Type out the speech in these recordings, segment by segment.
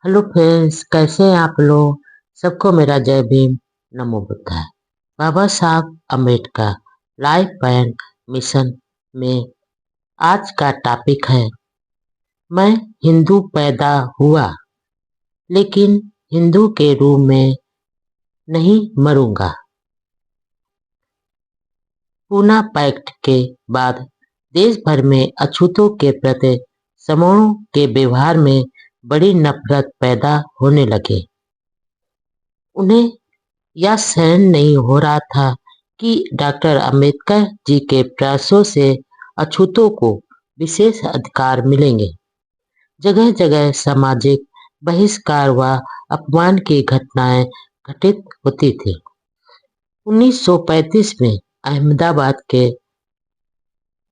Hello friends, कैसे हैं आप लोग। सबको मेरा जय भीम, नमो बुद्धाय। बाबा Saheb Ambedkar life and mission में आज का टॉपिक है, मैं हिंदू पैदा हुआ लेकिन हिंदू के रूप में नहीं मरूंगा। पूना पैक्ट के बाद देश भर में अछूतों के प्रति सवर्णों के व्यवहार में बड़ी नफरत पैदा होने लगे। उन्हें यह सहन नहीं हो रहा था कि डॉक्टर अंबेडकर जी के प्रयासों से अछूतों को विशेष अधिकार मिलेंगे। जगह जगह सामाजिक बहिष्कार व अपमान की घटनाएं घटित होती थी। 1935 में अहमदाबाद के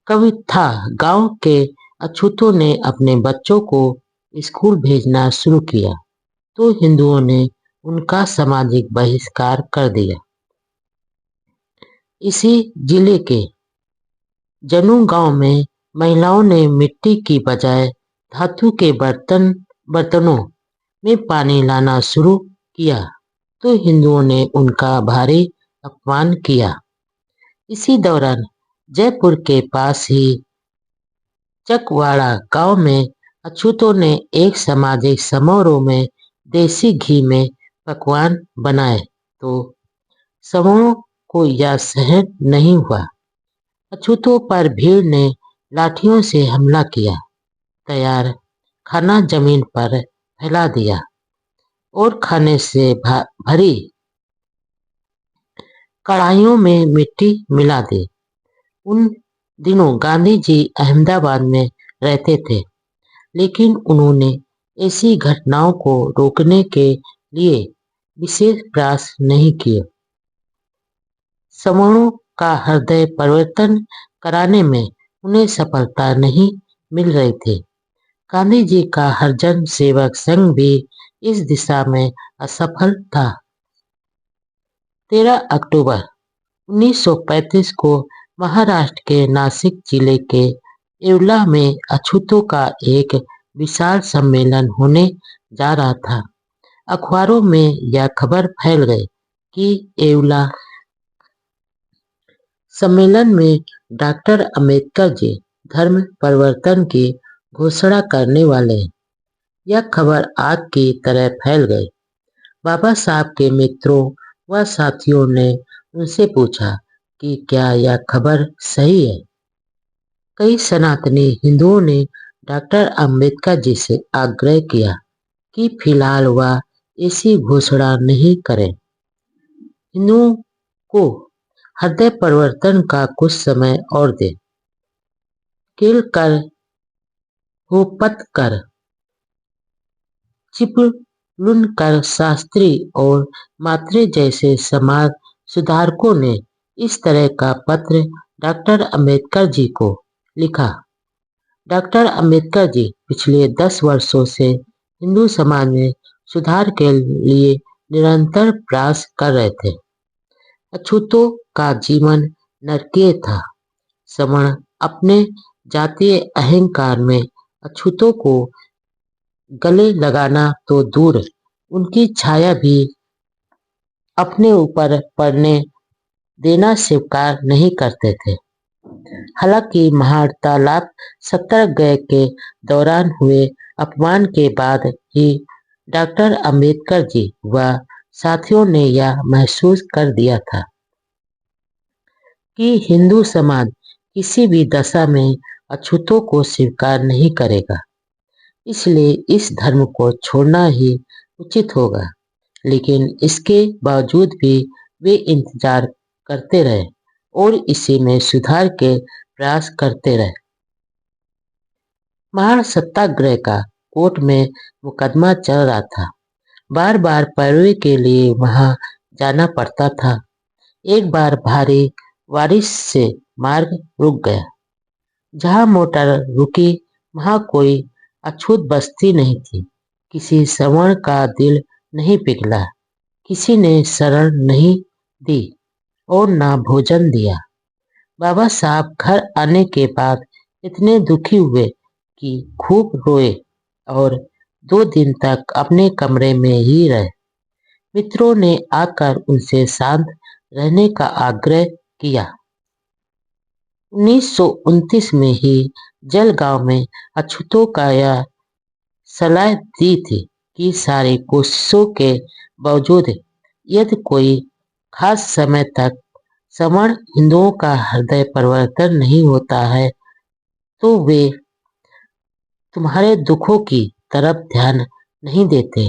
कविथा गांव के अछूतों ने अपने बच्चों को स्कूल भेजना शुरू किया तो हिंदुओं ने उनका सामाजिक बहिष्कार कर दिया। इसी जिले के जनू गांव में महिलाओं ने मिट्टी की बजाय धातु के बर्तनों में पानी लाना शुरू किया तो हिंदुओं ने उनका भारी अपमान किया। इसी दौरान जयपुर के पास ही चकवाड़ा गांव में अछूतों ने एक सामाजिक समारोह में देसी घी में पकवान बनाए तो सवर्णों को यह सहन नहीं हुआ। अछूतों पर भीड़ ने लाठियों से हमला किया, तैयार खाना जमीन पर फैला दिया और खाने से भरी कढ़ाइयों में मिट्टी मिला दी। उन दिनों गांधी जी अहमदाबाद में रहते थे, लेकिन उन्होंने ऐसी घटनाओं को रोकने के लिए विशेष प्रयास नहीं किए। सवर्णों का हृदय परिवर्तन कराने में उन्हें सफलता नहीं मिल रही थी। गांधी जी का हरिजन सेवक संघ भी इस दिशा में असफल था। 13 अक्टूबर 1935 को महाराष्ट्र के नासिक जिले के येवला में अछूतों का एक विशाल सम्मेलन होने जा रहा था। अखबारों में यह खबर फैल गई कि येवला सम्मेलन में डॉक्टर अंबेडकर जी धर्म परिवर्तन की घोषणा करने वाले हैं। यह खबर आग की तरह फैल गई। बाबा साहब के मित्रों व साथियों ने उनसे पूछा कि क्या यह खबर सही है। कई सनातनी हिंदुओं ने डॉक्टर अंबेडकर जी से आग्रह किया कि फिलहाल वह ऐसी घोषणा नहीं करें। हिंदुओं को हृदय परिवर्तन का कुछ समय और दे। केलकर, होपतकर, चिपलुनकर, शास्त्री और मात्रे जैसे समाज सुधारकों ने इस तरह का पत्र डॉक्टर अंबेडकर जी को लिखा। डॉक्टर अंबेडकर जी पिछले 10 वर्षों से हिंदू समाज में सुधार के लिए निरंतर प्रयास कर रहे थे। अछूतों का जीवन नरकीय था। सवर्ण अपने जातीय अहंकार में अछूतों को गले लगाना तो दूर, उनकी छाया भी अपने ऊपर पड़ने देना स्वीकार नहीं करते थे। हालांकि महाहड़ताल सत्याग्रह के दौरान हुए अपमान के बाद ही डॉक्टर अंबेडकर जी व साथियों ने यह महसूस कर दिया था कि हिंदू समाज किसी भी दशा में अछूतों को स्वीकार नहीं करेगा, इसलिए इस धर्म को छोड़ना ही उचित होगा। लेकिन इसके बावजूद भी वे इंतजार करते रहे और इसी में सुधार के प्रयास करते रहे। महान सत्याग्रह का कोर्ट में मुकदमा चल रहा था। बार बार पैरवी के लिए वहां जाना पड़ता था। एक बार भारी बारिश से मार्ग रुक गया। जहां मोटर रुकी वहां कोई अछूत बस्ती नहीं थी। किसी सवर्ण का दिल नहीं पिघला, किसी ने शरण नहीं दी और ना भोजन दिया। बाबा साहब घर आने के बाद इतने दुखी हुए कि खूब रोए और 2 दिन तक अपने कमरे में ही रहे। मित्रों ने आकर उनसे शांत रहने का आग्रह किया। 1929 में ही जलगांव में अछूतों का यह सलाह दी थी कि सारी कोशिशों के बावजूद यदि कोई खास समय तक सवर्ण हिंदुओं का हृदय परिवर्तन नहीं होता है तो वे तुम्हारे दुखों की तरफ ध्यान नहीं देते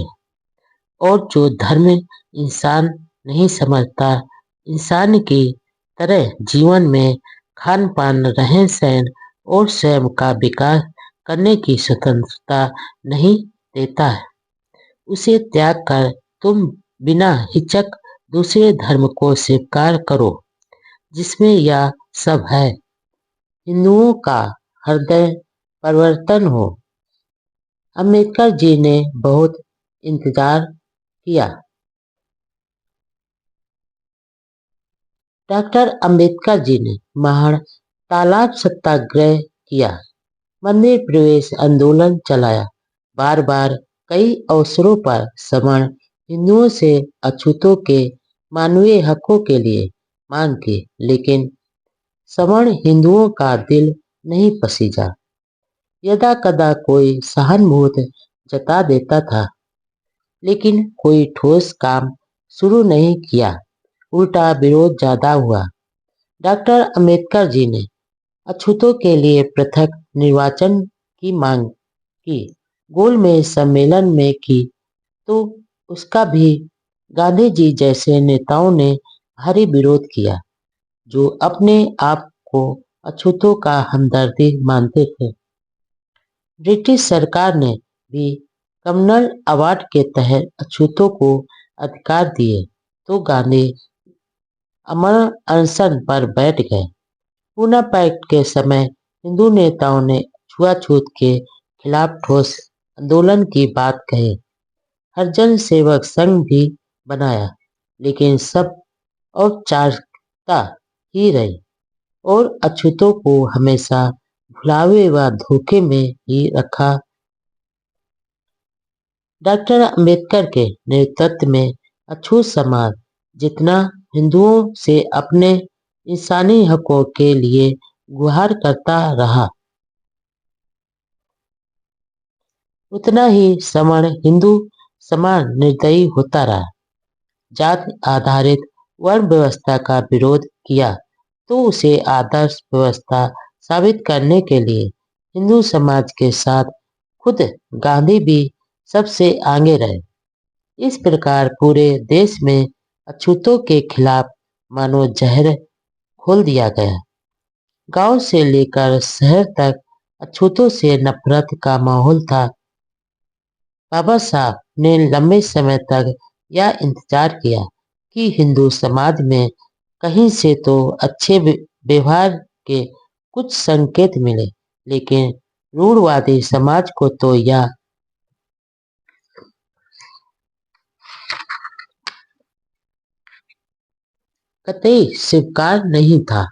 और जो धर्म इंसान नहीं समझता, इंसान की तरह जीवन में खान पान रहन सहन और स्वयं का विकास करने की स्वतंत्रता नहीं देता है, उसे त्याग कर तुम बिना हिचक दूसरे धर्म को स्वीकार करो जिसमें यह सब है, हिंदुओं का हृदय परिवर्तन हो। अम्बेडकर जी ने बहुत इंतजार किया। डॉक्टर अम्बेडकर जी ने महान तालाब सत्याग्रह किया, मंदिर प्रवेश आंदोलन चलाया, बार बार कई अवसरों पर सवर्ण हिंदुओं से अछूतों के मानवीय हकों के लिए मांग की, लेकिन सवर्ण हिंदुओं का दिल नहीं पसीजा। यदा कदा कोई सहानुभूति जता देता था, लेकिन कोई ठोस काम शुरू नहीं किया, उल्टा विरोध ज्यादा हुआ। डॉक्टर अम्बेडकर जी ने अछूतों के लिए पृथक निर्वाचन की मांग की, गोलमेज सम्मेलन में की तो उसका भी गांधी जी जैसे नेताओं ने भारी विरोध किया, जो अपने आप को अछूतों का हमदर्दी मानते थे। ब्रिटिश सरकार ने भी कम्युनल अवार्ड के तहत अछूतों को अधिकार दिए तो गांधी अमर अनशन पर बैठ गए। पूना पैक्ट के समय हिंदू नेताओं ने छुआछूत के खिलाफ ठोस आंदोलन की बात कही, हरिजन सेवक संघ भी बनाया, लेकिन सब औपचारिकता ही रही और अछूतों को हमेशा भुलावे व धोखे में ही रखा। डॉक्टर अम्बेडकर के नेतृत्व में अछूत समाज जितना हिंदुओं से अपने इंसानी हकों के लिए गुहार करता रहा, उतना ही सवर्ण हिंदू समाज निर्दयी होता रहा। जात आधारित वर्ण व्यवस्था का विरोध किया तो उसे आदर्श व्यवस्था साबित करने के लिए हिंदू समाज के साथ खुद गांधी भी सबसे आगे रहे। इस प्रकार पूरे देश में अछूतों के खिलाफ मानो जहर खोल दिया गया। गांव से लेकर शहर तक अछूतों से नफरत का माहौल था। बाबा साहब ने लंबे समय तक यह इंतजार किया कि हिंदू समाज में कहीं से तो अच्छे व्यवहार के कुछ संकेत मिले, लेकिन रूढ़वादी समाज को तो यह कतई स्वीकार नहीं था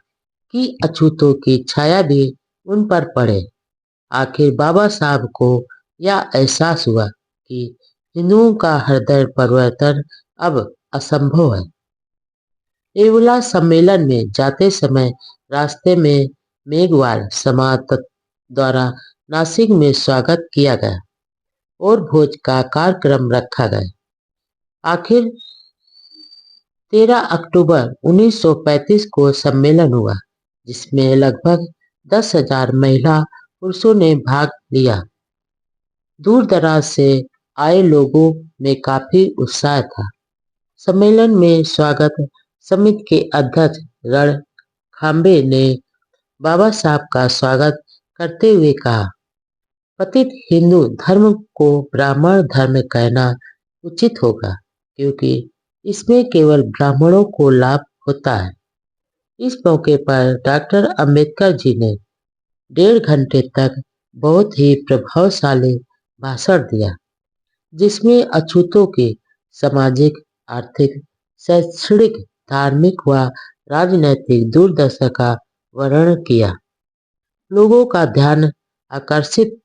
कि अछूतों की छाया भी उन पर पड़े। आखिर बाबा साहब को यह एहसास हुआ कि हिंदुओं का हृदय परिवर्तन अब असंभव है। एवला सम्मेलन में जाते समय रास्ते में मेघवाल समाज द्वारा नासिक में स्वागत किया गया और भोज का कार्यक्रम रखा गया। आखिर 13 अक्टूबर 1935 को सम्मेलन हुआ, जिसमें लगभग 10,000 महिला पुरुषों ने भाग लिया। दूर दराज से आए लोगों में काफी उत्साह था। सम्मेलन में स्वागत समिति के अध्यक्ष रण खाम्बे ने बाबा साहब का स्वागत करते हुए कहा, पतित हिंदू धर्म को ब्राह्मण धर्म कहना उचित होगा, क्योंकि इसमें केवल ब्राह्मणों को लाभ होता है। इस मौके पर डॉक्टर अम्बेडकर जी ने 1.5 घंटे तक बहुत ही प्रभावशाली भाषण दिया, जिसमें अछूतों की सामाजिक, आर्थिक, शैक्षणिक, धार्मिक व राजनैतिक दुर्दशा का वर्णन किया। लोगों का ध्यान आकर्षित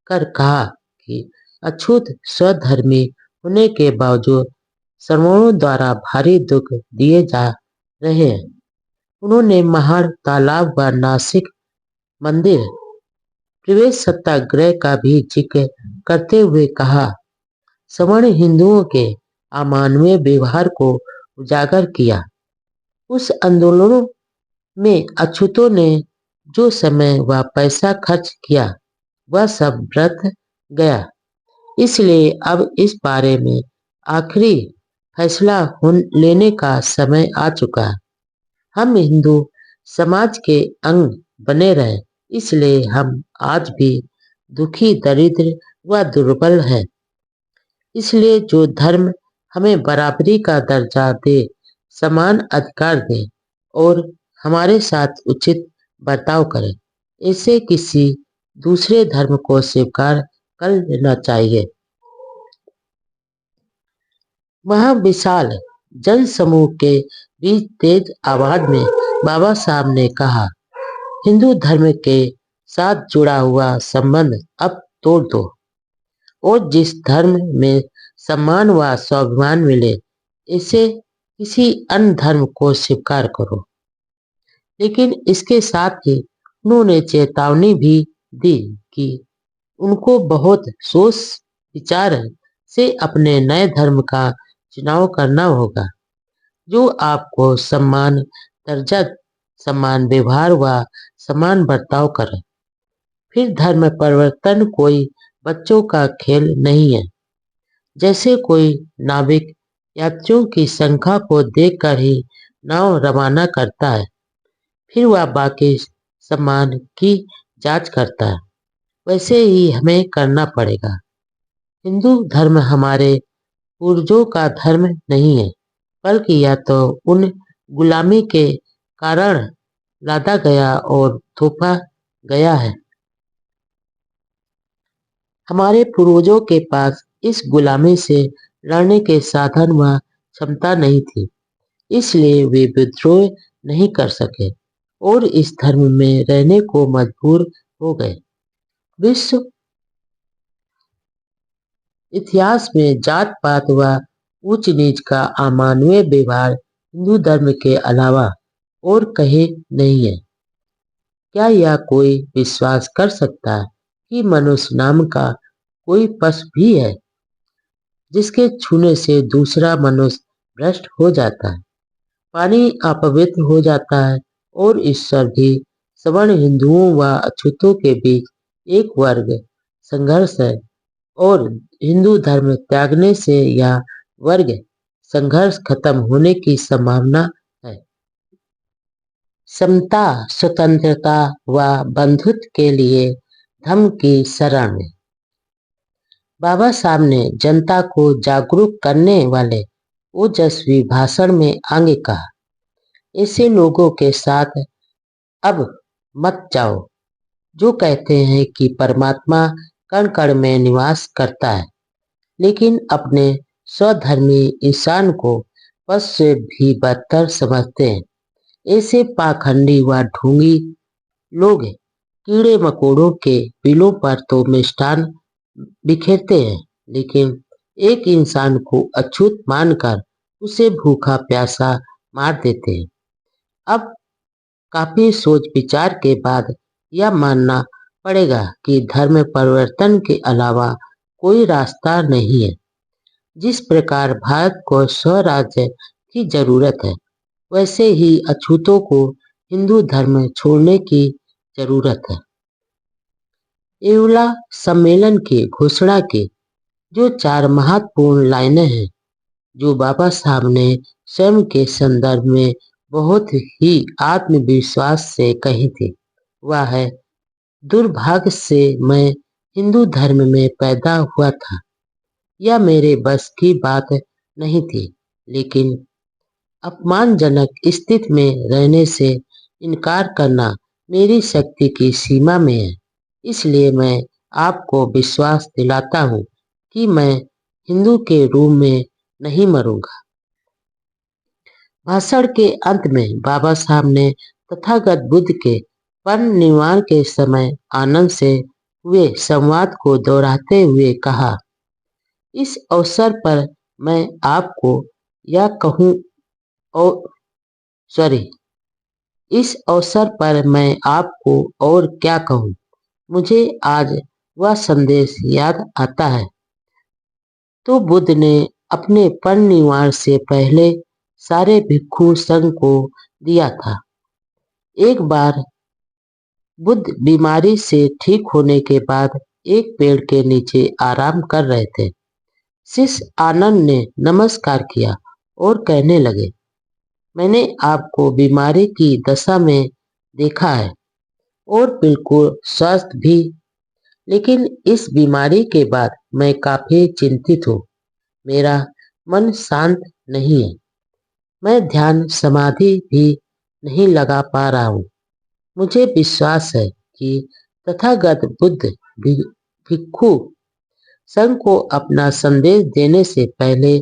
कर कहा कि अछूत स्वधर्मी होने के बावजूद श्रमणों द्वारा भारी दुख दिए जा रहे हैं। उन्होंने महाड़, तालाब व नासिक मंदिर प्रवेश सत्याग्रह का भी जिक्र करते हुए कहा, सवर्ण हिंदुओं के अमानवीय व्यवहार को उजागर किया। उस आंदोलनों में अछूतों ने जो समय व पैसा खर्च किया वह सब व्यर्थ गया। इसलिए अब इस बारे में आखिरी फैसला लेने का समय आ चुका है। हम हिंदू समाज के अंग बने रहे, इसलिए हम आज भी दुखी, दरिद्र व दुर्बल हैं। इसलिए जो धर्म हमें बराबरी का दर्जा दे, समान अधिकार दे और हमारे साथ उचित बर्ताव करे, ऐसे किसी दूसरे धर्म को स्वीकार कर लेना चाहिए। महाविशाल जन समूह के बीच तेज आवाज में बाबा साहब ने कहा, हिंदू धर्म के साथ जुड़ा हुआ संबंध अब तोड़ दो और जिस धर्म में सम्मान व स्वाभिमान मिले, इसे किसी अन्य धर्म को स्वीकार करो। लेकिन इसके साथ ही उन्होंने चेतावनी भी दी कि उनको बहुत सोच विचार से अपने नए धर्म का चुनाव करना होगा, जो आपको समान दर्जा, समान व्यवहार व समान बर्ताव करे। फिर धर्म परिवर्तन कोई बच्चों का खेल नहीं है। जैसे कोई नाविक यात्रियों की संख्या को देखकर ही नाव रवाना करता है, फिर वह बाकी सामान की जांच करता है, वैसे ही हमें करना पड़ेगा। हिंदू धर्म हमारे पूर्वजों का धर्म नहीं है, बल्कि यह तो उन गुलामी के कारण लादा गया और थोपा गया है। हमारे पूर्वजों के पास इस गुलामी से लड़ने के साधन व क्षमता नहीं थी, इसलिए वे विद्रोह नहीं कर सके और इस धर्म में रहने को मजबूर हो गए। विश्व इतिहास में जात पात व ऊंच नीच का अमानवीय व्यवहार हिंदू धर्म के अलावा और कहीं नहीं है। क्या यह कोई विश्वास कर सकता है कि मनुष्य नाम का कोई पशु भी है जिसके छूने से दूसरा मनुष्य भ्रष्ट हो जाता है, पानी अपवित्र हो जाता है और ईश्वर भी सवर्ण हिंदुओं व अछूतों के बीच एक वर्ग संघर्ष है और हिंदू धर्म त्यागने से यह वर्ग संघर्ष खत्म होने की संभावना है। समता, स्वतंत्रता व बंधुत्व के लिए धर्म की शरण में बाबा साहब ने जनता को जागरूक करने वाले ओजस्वी भाषण में आगे कहा, ऐसे लोगों के साथ अब मत जाओ जो कहते हैं कि परमात्मा कण कण में निवास करता है, लेकिन अपने स्वधर्मी इंसान को पशु से भी बदतर समझते हैं। ऐसे पाखंडी व ढोंगी लोग कीड़े मकोड़ों के बिलों पर तो मिष्ठान बिखेरते हैं, लेकिन एक इंसान को अछूत मानकर उसे भूखा प्यासा मार देते हैं। अब काफी सोच विचार के बाद यह मानना पड़ेगा कि धर्म परिवर्तन के अलावा कोई रास्ता नहीं है। जिस प्रकार भारत को स्वराज्य की जरूरत है, वैसे ही अछूतों को हिंदू धर्म छोड़ने की जरूरत है। एवला सम्मेलन की घोषणा की जो 4 महत्वपूर्ण लाइनें हैं, जो बाबा साहब ने स्वयं के संदर्भ में बहुत ही आत्मविश्वास से कही थी, वह है, दुर्भाग्य से मैं हिंदू धर्म में पैदा हुआ था। यह मेरे बस की बात नहीं थी, लेकिन अपमानजनक स्थिति में रहने से इनकार करना मेरी शक्ति की सीमा में है। इसलिए मैं आपको विश्वास दिलाता हूँ कि मैं हिंदू के रूप में नहीं मरूंगा। भाषण के अंत में बाबा साहब ने तथागत बुद्ध के परिनिर्वाण के समय आनंद से हुए संवाद को दोहराते हुए कहा, इस अवसर पर मैं आपको यह कहूँ और सॉरी इस अवसर पर मैं आपको और क्या कहूँ, मुझे आज वह संदेश याद आता है तो बुद्ध ने अपने परिनिर्वाण से पहले सारे भिक्षु संघ को दिया था। एक बार बुद्ध बीमारी से ठीक होने के बाद एक पेड़ के नीचे आराम कर रहे थे। शिष्य आनंद ने नमस्कार किया और कहने लगे, मैंने आपको बीमारी की दशा में देखा है और बिल्कुल स्वस्थ भी, लेकिन इस बीमारी के बाद मैं काफी चिंतित हूँ। मेरा मन शांत नहीं है। मैं ध्यान समाधि भी नहीं लगा पा रहा हूँ। मुझे विश्वास है कि तथागत बुद्ध भिक्षु संघ को अपना संदेश देने से पहले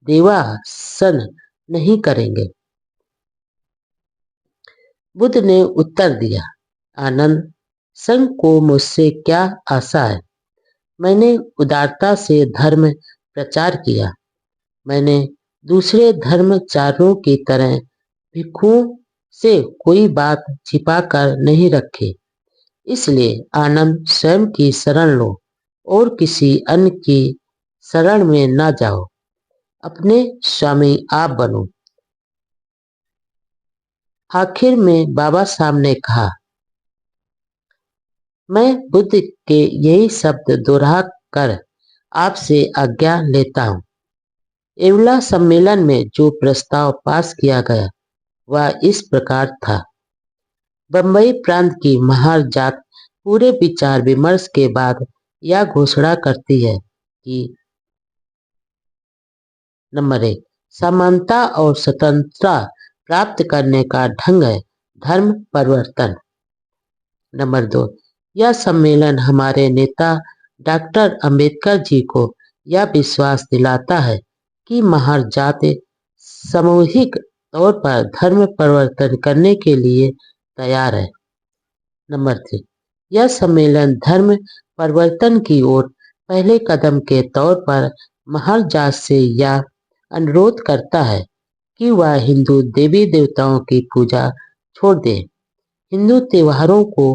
देवासन नहीं करेंगे। बुद्ध ने उत्तर दिया, आनंद, संघ को मुझसे क्या आशा है? मैंने उदारता से धर्म प्रचार किया। मैंने दूसरे धर्मचार्यों की तरह भिक्षुओं से कोई बात छिपा कर नहीं रखी। इसलिए आनंद स्वयं की शरण लो और किसी अन्य की शरण में न जाओ। अपने स्वामी आप बनो। आखिर में बाबा साहब ने कहा, मैं बुद्ध के यही शब्द दोहरा कर आपसे आज्ञा लेता हूँ। एवला सम्मेलन में जो प्रस्ताव पास किया गया वह इस प्रकार था। बंबई प्रांत की महार जात पूरे विचार विमर्श के बाद यह घोषणा करती है कि नंबर 1, समानता और स्वतंत्रता प्राप्त करने का ढंग है धर्म परिवर्तन। नंबर 2, यह सम्मेलन हमारे नेता डॉक्टर अंबेडकर जी को यह विश्वास दिलाता है कि महार जाति सामूहिक तौर पर धर्म परिवर्तन करने के लिए तैयार है। नंबर 3, यह सम्मेलन धर्म परिवर्तन की ओर पहले कदम के तौर पर महार जात से यह अनुरोध करता है कि वह हिंदू देवी देवताओं की पूजा छोड़ दे, हिंदू त्योहारों को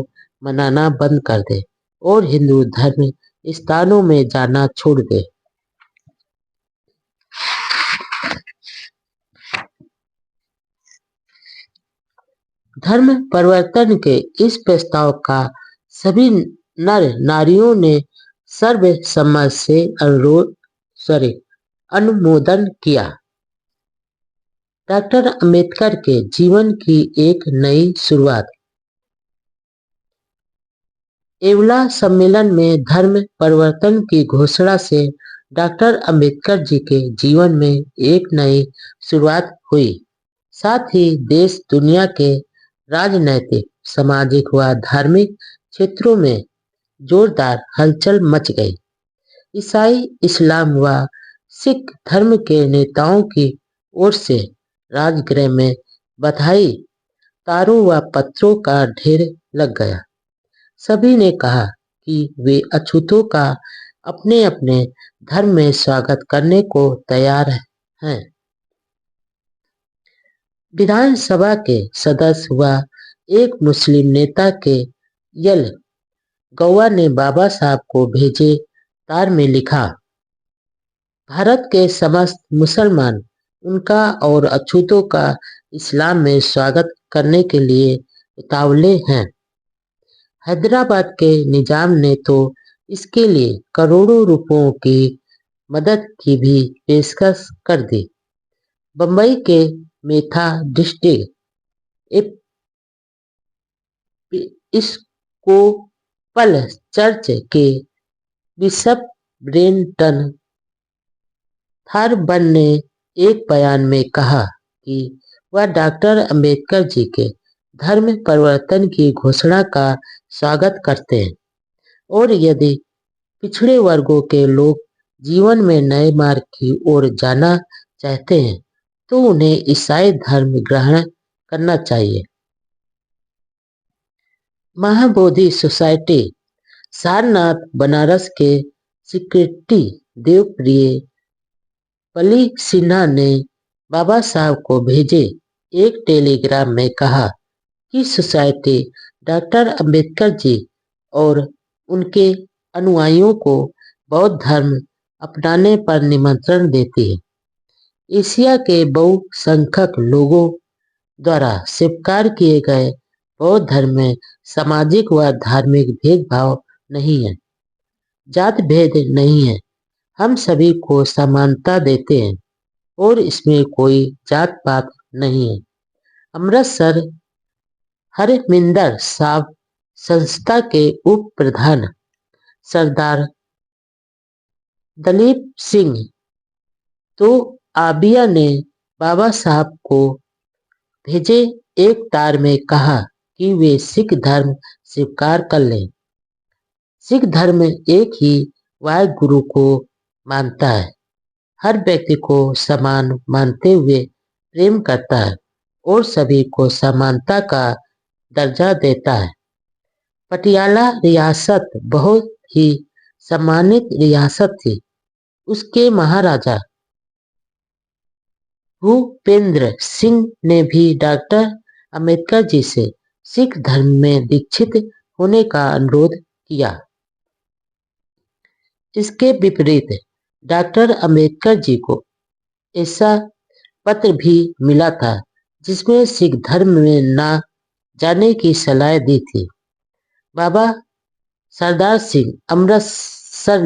मनाना बंद कर दे और हिंदू धर्म स्थानों में जाना छोड़ दे। धर्म परिवर्तन के इस प्रस्ताव का सभी नर नारियों ने सर्वसम्मति से अनुमोदन किया। डॉक्टर अंबेडकर के जीवन की एक नई शुरुआत। एवला सम्मेलन में धर्म परिवर्तन की घोषणा से डॉक्टर अंबेडकर जी के जीवन में एक नई शुरुआत हुई। साथ ही देश दुनिया के राजनैतिक, सामाजिक व धार्मिक क्षेत्रों में जोरदार हलचल मच गई। ईसाई, इस्लाम व सिख धर्म के नेताओं की ओर से राजगृह में बधाई तारों व पत्रों का ढेर लग गया। सभी ने कहा कि वे अछूतों का अपने अपने धर्म में स्वागत करने को तैयार हैं। विधानसभा के सदस्य व एक मुस्लिम नेता के यल गौवा ने बाबा साहब को भेजे तार में लिखा, भारत के समस्त मुसलमान उनका और अछूतों का इस्लाम में स्वागत करने के लिए उतावले हैं। हैदराबाद के निजाम ने तो इसके लिए करोड़ों रुपयों की मदद की भी पेशकश कर दी। बंबई के मेथा डिस्ट्रिक्ट एपिस्कोपल चर्च के बिशप ब्रेंटन थारबन ने एक बयान में कहा कि वह डॉक्टर अंबेडकर जी के धर्म परिवर्तन की घोषणा का स्वागत करते हैं और यदि पिछड़े वर्गों के लोग जीवन में नए मार्ग की ओर जाना चाहते हैं तो उन्हें ईसाई धर्म ग्रहण करना चाहिए। महाबोधि सोसाइटी सारनाथ बनारस के सेक्रेटरी देवप्रिय पली सिन्हा ने बाबा साहब को भेजे एक टेलीग्राम में कहा कि सोसाइटी डॉक्टर अंबेडकर जी और उनके अनुयायियों को बौद्ध धर्म अपनाने पर निमंत्रण देती है। एशिया के बहुसंख्यक लोगों द्वारा स्वीकार किए गए बौद्ध धर्म में सामाजिक व धार्मिक भेदभाव नहीं है, जात भेद नहीं है। हम सभी को समानता देते हैं और इसमें कोई जात पात नहीं है। अमृतसर हरमिंदर साहब संस्था के उप प्रधान सरदार दलीप सिंह तो आबिया ने बाबा साहब को भेजे एक तार में कहा कि वे सिख धर्म स्वीकार कर लें। सिख धर्म एक ही वाहिगुरु को मानता है, हर व्यक्ति को समान मानते हुए प्रेम करता है और सभी को समानता का दर्जा देता है। पटियाला रियासत बहुत ही सम्मानित रियासत थी। उसके महाराजा भूपेंद्र सिंह ने भी डॉक्टर अंबेडकर जी से सिख धर्म में दीक्षित होने का अनुरोध किया। इसके विपरीत डॉक्टर अंबेडकर जी को ऐसा पत्र भी मिला था जिसमें सिख धर्म में ना जाने की सलाह दी थी। बाबा सरदार सिंह अमृतसर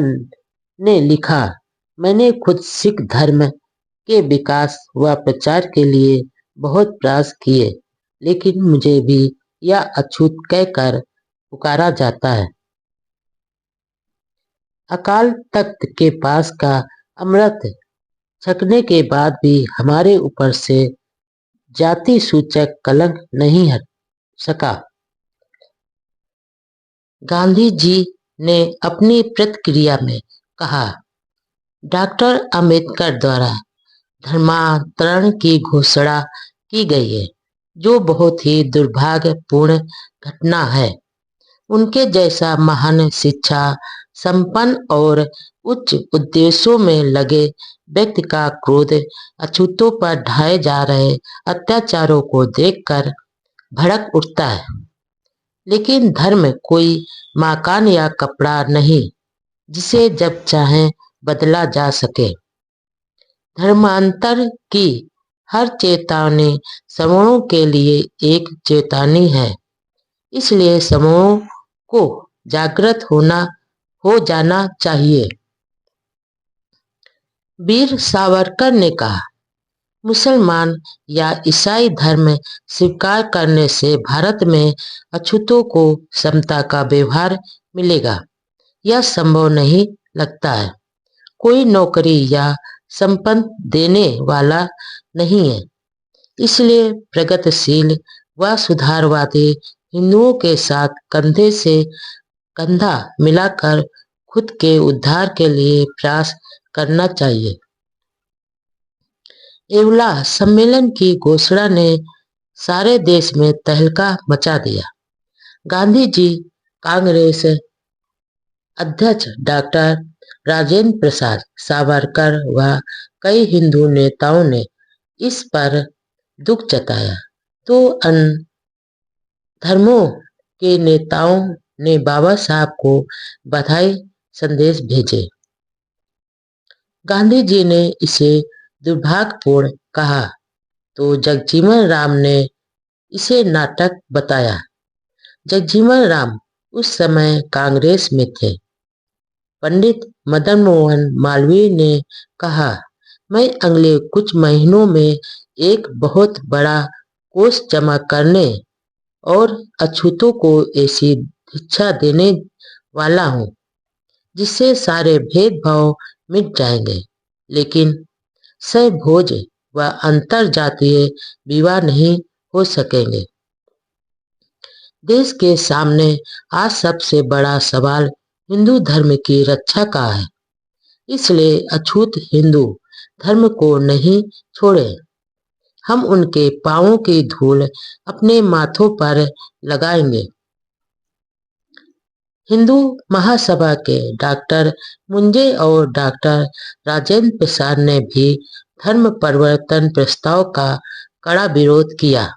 ने लिखा, मैंने खुद सिख धर्म के विकास व प्रचार के लिए बहुत प्रयास किए, लेकिन मुझे भी यह अछूत कहकर पुकारा जाता है। अकाल तख्त के पास का अमृत छकने के बाद भी हमारे ऊपर से जाति सूचक कलंक नहीं हट सका। गांधी जी ने अपनी प्रतिक्रिया में कहा, डॉक्टर अंबेडकर द्वारा धर्मांतरण की घोषणा की गई है, जो बहुत ही दुर्भाग्यपूर्ण घटना है। उनके जैसा महान शिक्षा संपन्न और उच्च उद्देश्यों में लगे व्यक्ति का क्रोध अछूतों पर ढाए जा रहे अत्याचारों को देखकर भड़क उठता है। लेकिन धर्म कोई मकान या कपड़ा नहीं जिसे जब चाहे बदला जा सके। धर्मांतर की हर चेतावनी समूहों के लिए एक चेतावनी है, इसलिए समूहों को जागृत हो जाना चाहिए। वीर सावरकर ने कहा, मुसलमान या ईसाई धर्म स्वीकार करने से भारत में अछूतों को समता का व्यवहार मिलेगा, यह संभव नहीं लगता है। कोई नौकरी या संपत्ति देने वाला नहीं है, इसलिए प्रगतिशील व सुधारवादी हिंदुओं के साथ कंधे से कंधा मिलाकर खुद के उद्धार के लिए प्रयास करना चाहिए। एवला सम्मेलन की घोषणा ने सारे देश में तहलका मचा दिया। गांधी जी, कांग्रेस अध्यक्ष डॉक्टर राजेंद्र प्रसाद सावरकर व कई हिंदू नेताओं ने इस पर दुख जताया, तो अन्य धर्मों के नेताओं ने बाबा साहब को बधाई संदेश भेजे। गांधी जी ने इसे दुर्भाग्यपूर्ण कहा तो जगजीवन राम ने इसे नाटक बताया। जगजीवन राम उस समय कांग्रेस में थे। पंडित मदन मोहन मालवीय ने कहा, मैं अगले कुछ महीनों में एक बहुत बड़ा कोष जमा करने और अछूतों को ऐसी दीक्षा देने वाला हूँ जिससे सारे भेदभाव मिट जाएंगे, लेकिन सहभोज व अंतर जातीय विवाह नहीं हो सकेंगे। देश के सामने आज सबसे बड़ा सवाल हिंदू धर्म की रक्षा का है, इसलिए अछूत हिंदू धर्म को नहीं छोड़े। हम उनके पांवों की धूल अपने माथों पर लगाएंगे। हिंदू महासभा के डॉक्टर मुंजे और डॉक्टर राजेंद्र प्रसाद ने भी धर्म परिवर्तन प्रस्ताव का कड़ा विरोध किया।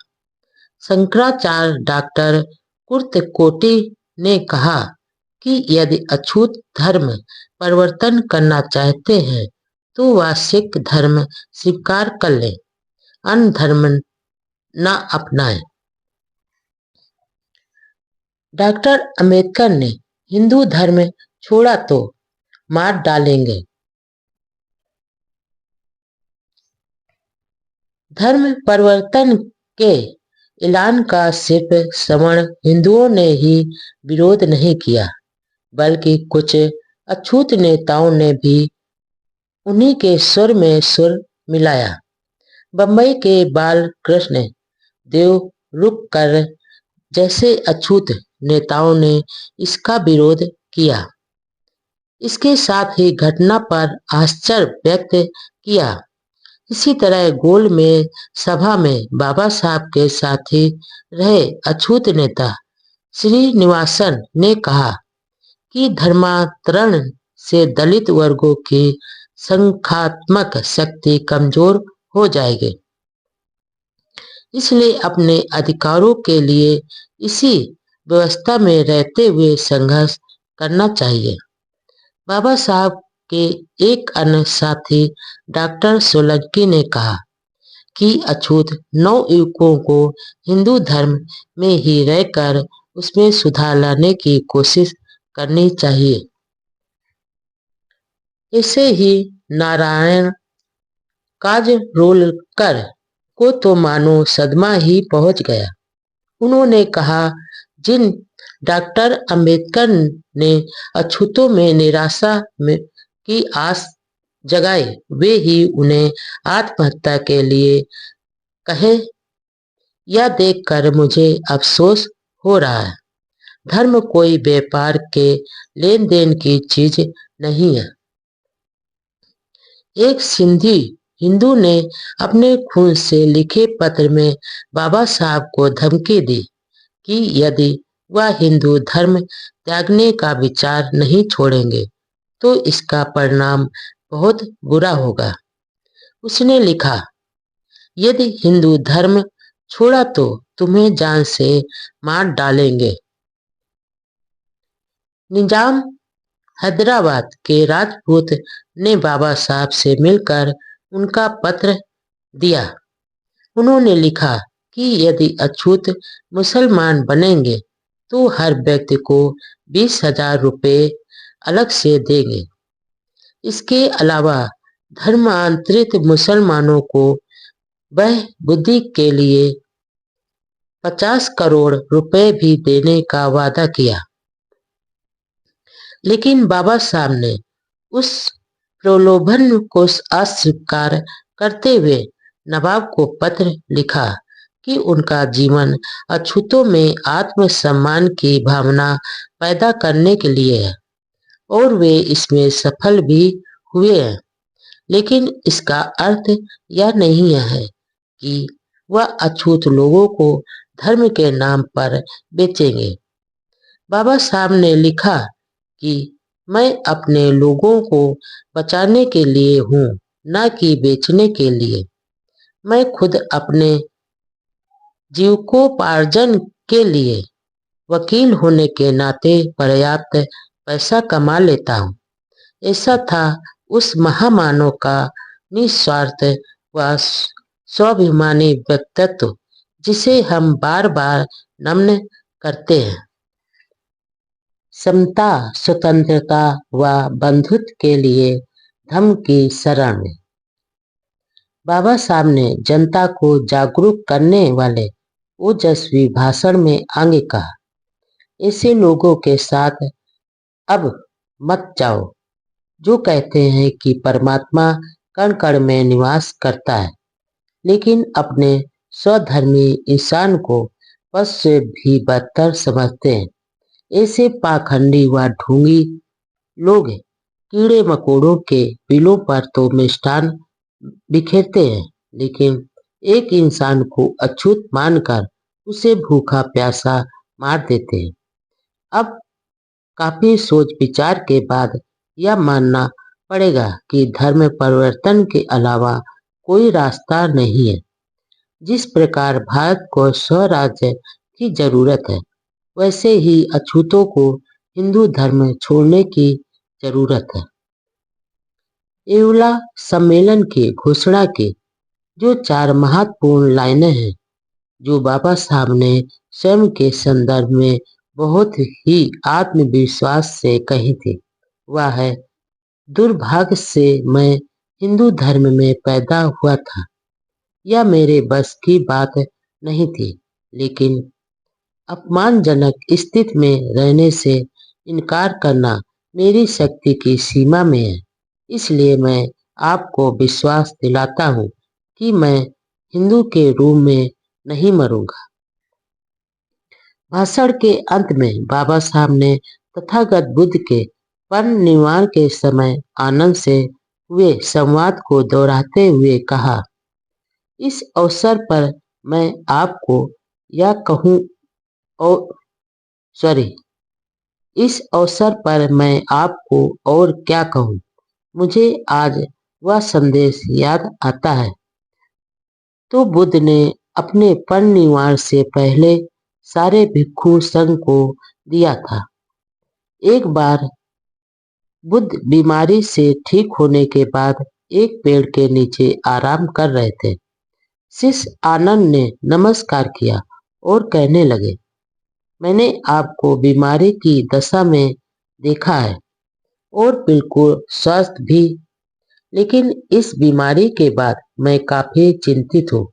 शंकराचार्य डॉक्टर कुर्तकोटी ने कहा कि यदि अछूत धर्म परिवर्तन करना चाहते हैं तो वह सिख धर्म स्वीकार कर लें, अन्य धर्म न अपनाएं। डॉक्टर अंबेडकर ने हिंदू धर्म छोड़ा तो मार डालेंगे। धर्म परिवर्तन के ऐलान का सिर्फ सवर्ण हिंदुओं ने ही विरोध नहीं किया, बल्कि कुछ अछूत नेताओं ने भी उन्हीं के सुर में सुर मिलाया। बंबई के बाल कृष्ण देवरुखकर जैसे अछूत नेताओं ने इसका विरोध किया। इसके साथ ही घटना पर आश्चर्य व्यक्त किया। इसी तरह गोल में सभा में बाबा साहब के साथी रहे अछूत नेता श्रीनिवासन ने कहा कि धर्मांतरण से दलित वर्गों की संख्यात्मक शक्ति कमजोर हो जाएगी, इसलिए अपने अधिकारों के लिए इसी व्यवस्था में रहते हुए संघर्ष करना चाहिए। बाबा साहब के एक अन्य साथी डॉक्टर सोलंकी ने कहा कि अछूत नवयुवकों को हिंदू धर्म में ही रहकर उसमें सुधार लाने की कोशिश करनी चाहिए। ऐसे ही नारायण काजरोलकर को तो मानो सदमा ही पहुंच गया। उन्होंने कहा, जिन डॉक्टर अंबेडकर ने अछूतों में निराशा की आस जगाई, वे ही उन्हें आत्महत्या के लिए कहे। यह देखकर मुझे अफसोस हो रहा है। धर्म कोई व्यापार के लेन देन की चीज नहीं है। एक सिंधी हिंदू ने अपने खून से लिखे पत्र में बाबा साहब को धमकी दी कि यदि वह हिंदू धर्म त्यागने का विचार नहीं छोड़ेंगे तो इसका परिणाम बहुत बुरा होगा। उसने लिखा, यदि हिंदू धर्म छोड़ा तो तुम्हें जान से मार डालेंगे। निजाम हैदराबाद के राजपूत ने बाबा साहब से मिलकर उनका पत्र दिया। उन्होंने लिखा कि यदि अछूत मुसलमान बनेंगे तो हर व्यक्ति को 20,000 रुपये अलग से देंगे। इसके अलावा धर्मांतरित मुसलमानों को वह बुद्धि के लिए 50 करोड़ रुपए भी देने का वादा किया। लेकिन बाबा साहब ने उस प्रलोभन को अस्वीकार करते हुए नवाब को पत्र लिखा कि उनका जीवन अछूतों में आत्मसम्मान की भावना पैदा करने के लिए है और वे इसमें सफल भी हुए हैं। लेकिन इसका अर्थ यह नहीं है कि वह अछूत लोगों को धर्म के नाम पर बेचेंगे। बाबा साहब ने लिखा कि मैं अपने लोगों को बचाने के लिए हूँ, न कि बेचने के लिए। मैं खुद अपने जीविकोपार्जन के लिए वकील होने के नाते पर्याप्त पैसा कमा लेता हूँ। ऐसा था उस महामानव का निस्वार्थ व स्वाभिमानी व्यक्तित्व जिसे हम बार बार नमन करते हैं। समता, स्वतंत्रता व बंधुत्व के लिए धम्म की शरण में बाबा साहब ने जनता को जागरूक करने वाले ओजस्वी भाषण में आगे कहा, ऐसे लोगों के साथ अब मत जाओ जो कहते हैं कि परमात्मा कण कण में निवास करता है, लेकिन अपने स्वधर्मी इंसान को पशु से भी बदतर समझते हैं। ऐसे पाखंडी व ढोंगी लोग कीड़े मकोड़ों के बिलों पर तो मिष्ठान बिखेरते हैं, लेकिन एक इंसान को अछूत मानकर उसे भूखा प्यासा मार देते हैं। अब काफी सोच विचार के बाद यह मानना पड़ेगा कि धर्म परिवर्तन के अलावा कोई रास्ता नहीं है। जिस प्रकार भारत को स्वराज्य की जरूरत है, वैसे ही अछूतों को हिंदू धर्म छोड़ने की जरूरत है। एवला सम्मेलन की घोषणा की जो 4 महत्वपूर्ण लाइनें हैं, जो बाबा साहब ने स्वयं के संदर्भ में बहुत ही आत्मविश्वास से कही थी, वह है, दुर्भाग्य से मैं हिंदू धर्म में पैदा हुआ था। यह मेरे बस की बात नहीं थी, लेकिन अपमानजनक स्थिति में रहने से इनकार करना मेरी शक्ति की सीमा में है। इसलिए मैं आपको विश्वास दिलाता हूँ कि मैं हिंदू के रूप में नहीं मरूंगा। भाषण के अंत में बाबा साहब ने तथागत बुद्ध के परिनिर्वाण के समय आनंद से हुए संवाद को दोहराते हुए कहा, इस अवसर पर मैं आपको यह कहूँ और सॉरी इस अवसर पर मैं आपको और क्या कहूँ, मुझे आज वह संदेश याद आता है तो बुद्ध ने अपने परिनिर्वाण से पहले सारे भिक्षु संघ को दिया था। एक बार बुद्ध बीमारी से ठीक होने के बाद एक पेड़ के नीचे आराम कर रहे थे। शिष्य आनंद ने नमस्कार किया और कहने लगे, मैंने आपको बीमारी की दशा में देखा है और बिल्कुल स्वस्थ भी, लेकिन इस बीमारी के बाद मैं काफी चिंतित हूँ।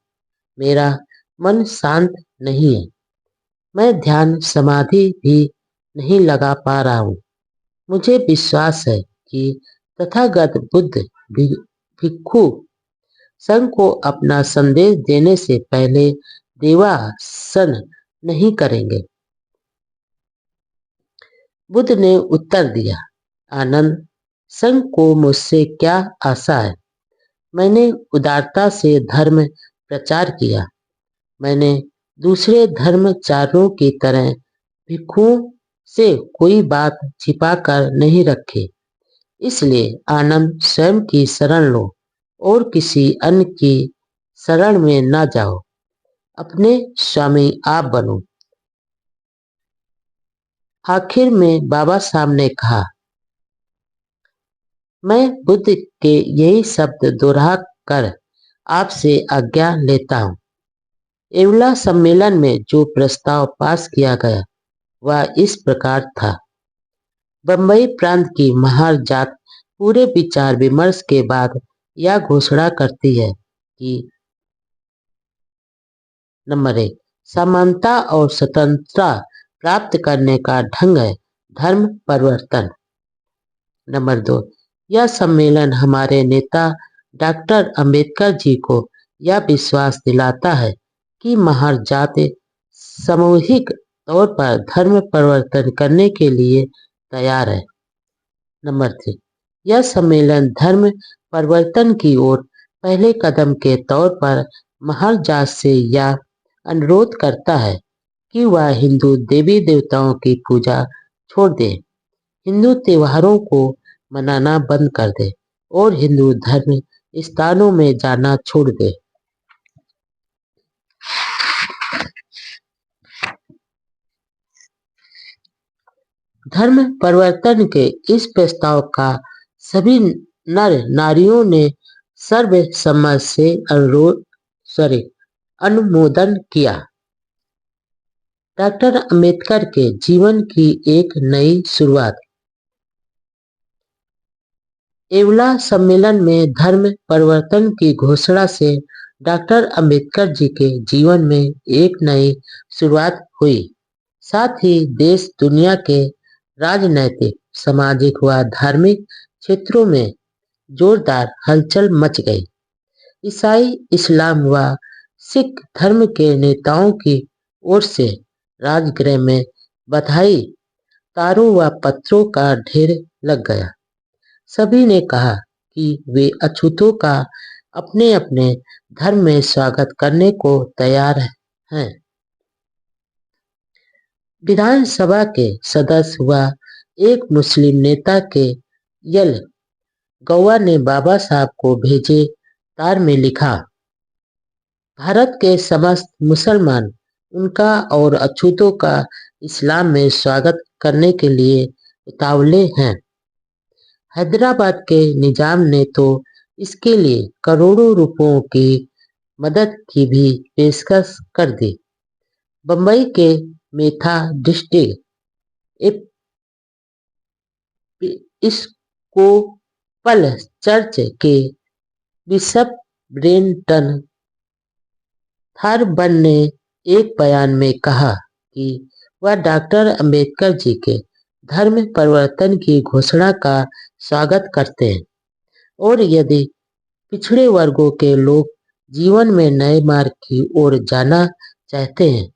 मेरा मन शांत नहीं है। मैं ध्यान समाधि भी नहीं लगा पा रहा हूँ। मुझे विश्वास है कि तथागत बुद्ध भिक्षु संघ को अपना संदेश देने से पहले देवासन नहीं करेंगे। बुद्ध ने उत्तर दिया, आनंद, संघ को मुझसे क्या आशा है? मैंने उदारता से धर्म प्रचार किया। मैंने दूसरे धर्मचार्यों की तरह भिक्षुओं से कोई बात छिपा कर नहीं रखी। इसलिए आनंद स्वयं की शरण लो और किसी अन्य की शरण में न जाओ। अपने स्वामी आप बनो। आखिर में बाबा साहब ने कहा, मैं बुद्ध के यही शब्द दोहरा कर आपसे आज्ञा लेता हूँ। एवला सम्मेलन में जो प्रस्ताव पास किया गया वह इस प्रकार था, बंबई प्रांत की महार जात पूरे विचार विमर्श के बाद यह घोषणा करती है कि नंबर 1, समानता और स्वतंत्रता प्राप्त करने का ढंग है धर्म परिवर्तन। नंबर 2, यह सम्मेलन हमारे नेता डॉक्टर अंबेडकर जी को यह विश्वास दिलाता है कि महार जाति सामूहिक तौर पर धर्म परिवर्तन करने के लिए तैयार है। नंबर 3, यह सम्मेलन धर्म परिवर्तन की ओर पहले कदम के तौर पर महार जात से यह अनुरोध करता है कि वह हिंदू देवी देवताओं की पूजा छोड़ दे, हिंदू त्योहारों को मनाना बंद कर दे और हिंदू धर्म स्थानों में जाना छोड़ दे। धर्म परिवर्तन के इस प्रस्ताव का सभी नर नारियों ने सर्वसम्मति से अनुमोदन किया। डॉक्टर अंबेडकर के जीवन की एक नई शुरुआत। एवला सम्मेलन में धर्म परिवर्तन की घोषणा से डॉक्टर अंबेडकर जी के जीवन में एक नई शुरुआत हुई। साथ ही देश दुनिया के राजनैतिक, सामाजिक व धार्मिक क्षेत्रों में जोरदार हलचल मच गई। ईसाई, इस्लाम व सिख धर्म के नेताओं की ओर से राजगृह में बधाई तारों व पत्रों का ढेर लग गया। सभी ने कहा कि वे अछूतों का अपने अपने धर्म में स्वागत करने को तैयार हैं। विधानसभा के सदस्य व एक मुस्लिम नेता के यल गौवा ने बाबा साहब को भेजे तार में लिखा, भारत के समस्त मुसलमान उनका और अछूतों का इस्लाम में स्वागत करने के लिए उतावले हैं। हैदराबाद के निजाम ने तो इसके लिए करोड़ों रुपयों की मदद की भी पेशकश कर दी। बम्बई के मेथाडिस्ट एपिस्कोपल चर्च के बिशप ब्रेंटन थारबन ने एक बयान में कहा कि वह डॉक्टर अंबेडकर जी के धर्म परिवर्तन की घोषणा का स्वागत करते हैं और यदि पिछड़े वर्गों के लोग जीवन में नए मार्ग की ओर जाना चाहते हैं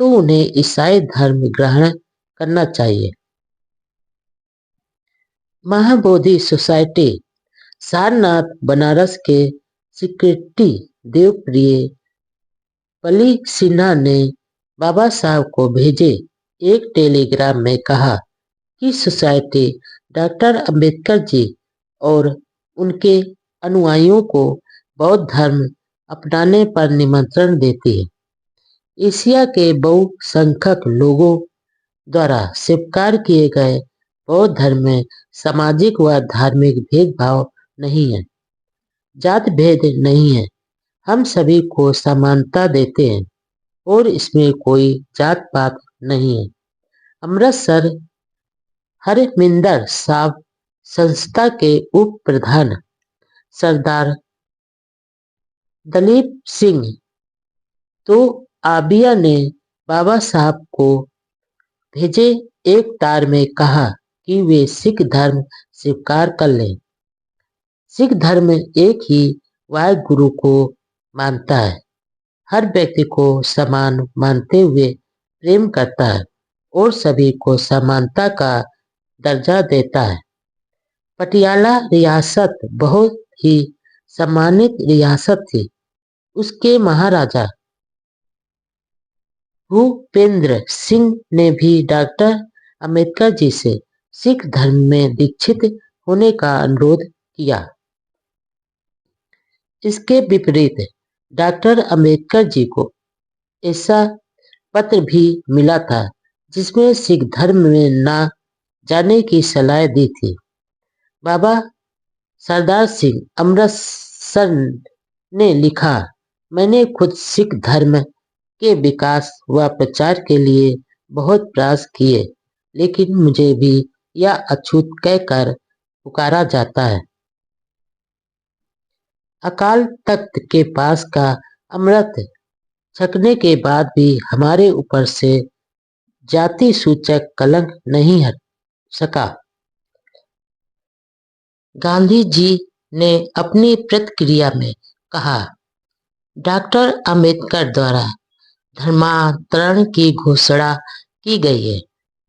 तो उन्हें ईसाई धर्म ग्रहण करना चाहिए। महाबोधि सोसाइटी सारनाथ बनारस के सेक्रेटरी देवप्रिय पली सिन्हा ने बाबा साहब को भेजे एक टेलीग्राम में कहा कि सोसाइटी डॉक्टर अंबेडकर जी और उनके अनुयायियों को बौद्ध धर्म अपनाने पर निमंत्रण देती है। एशिया के बहुसंख्यक लोगों द्वारा स्वीकार किए गए बौद्ध धर्म में सामाजिक व धार्मिक भेदभाव नहीं है, जात भेद नहीं है। हम सभी को समानता देते हैं और इसमें कोई जात पात नहीं है। अमृतसर हरमिंदर साहब संस्था के उप प्रधान सरदार दलीप सिंह तो आबिया ने बाबा साहब को भेजे एक तार में कहा कि वे सिख धर्म स्वीकार कर लें। सिख धर्म एक ही वाहिगुरु को मानता है, हर व्यक्ति को समान मानते हुए प्रेम करता है और सभी को समानता का दर्जा देता है। पटियाला रियासत बहुत ही सम्मानित रियासत थी। उसके महाराजा भूपेंद्र सिंह ने भी डॉक्टर अंबेडकर जी से सिख धर्म में दीक्षित होने का अनुरोध किया। इसके विपरीत डॉक्टर अंबेडकर जी को ऐसा पत्र भी मिला था जिसमें सिख धर्म में ना जाने की सलाह दी थी। बाबा सरदार सिंह अमृतसर ने लिखा, मैंने खुद सिख धर्म के विकास व प्रचार के लिए बहुत प्रयास किए, लेकिन मुझे भी यह अछूत कहकर पुकारा जाता है। अकाल तख्त के पास का अमृत छकने के बाद भी हमारे ऊपर से जाति सूचक कलंक नहीं हट सका। गांधी जी ने अपनी प्रतिक्रिया में कहा, डॉक्टर अंबेडकर द्वारा धर्मांतरण की घोषणा की गई है,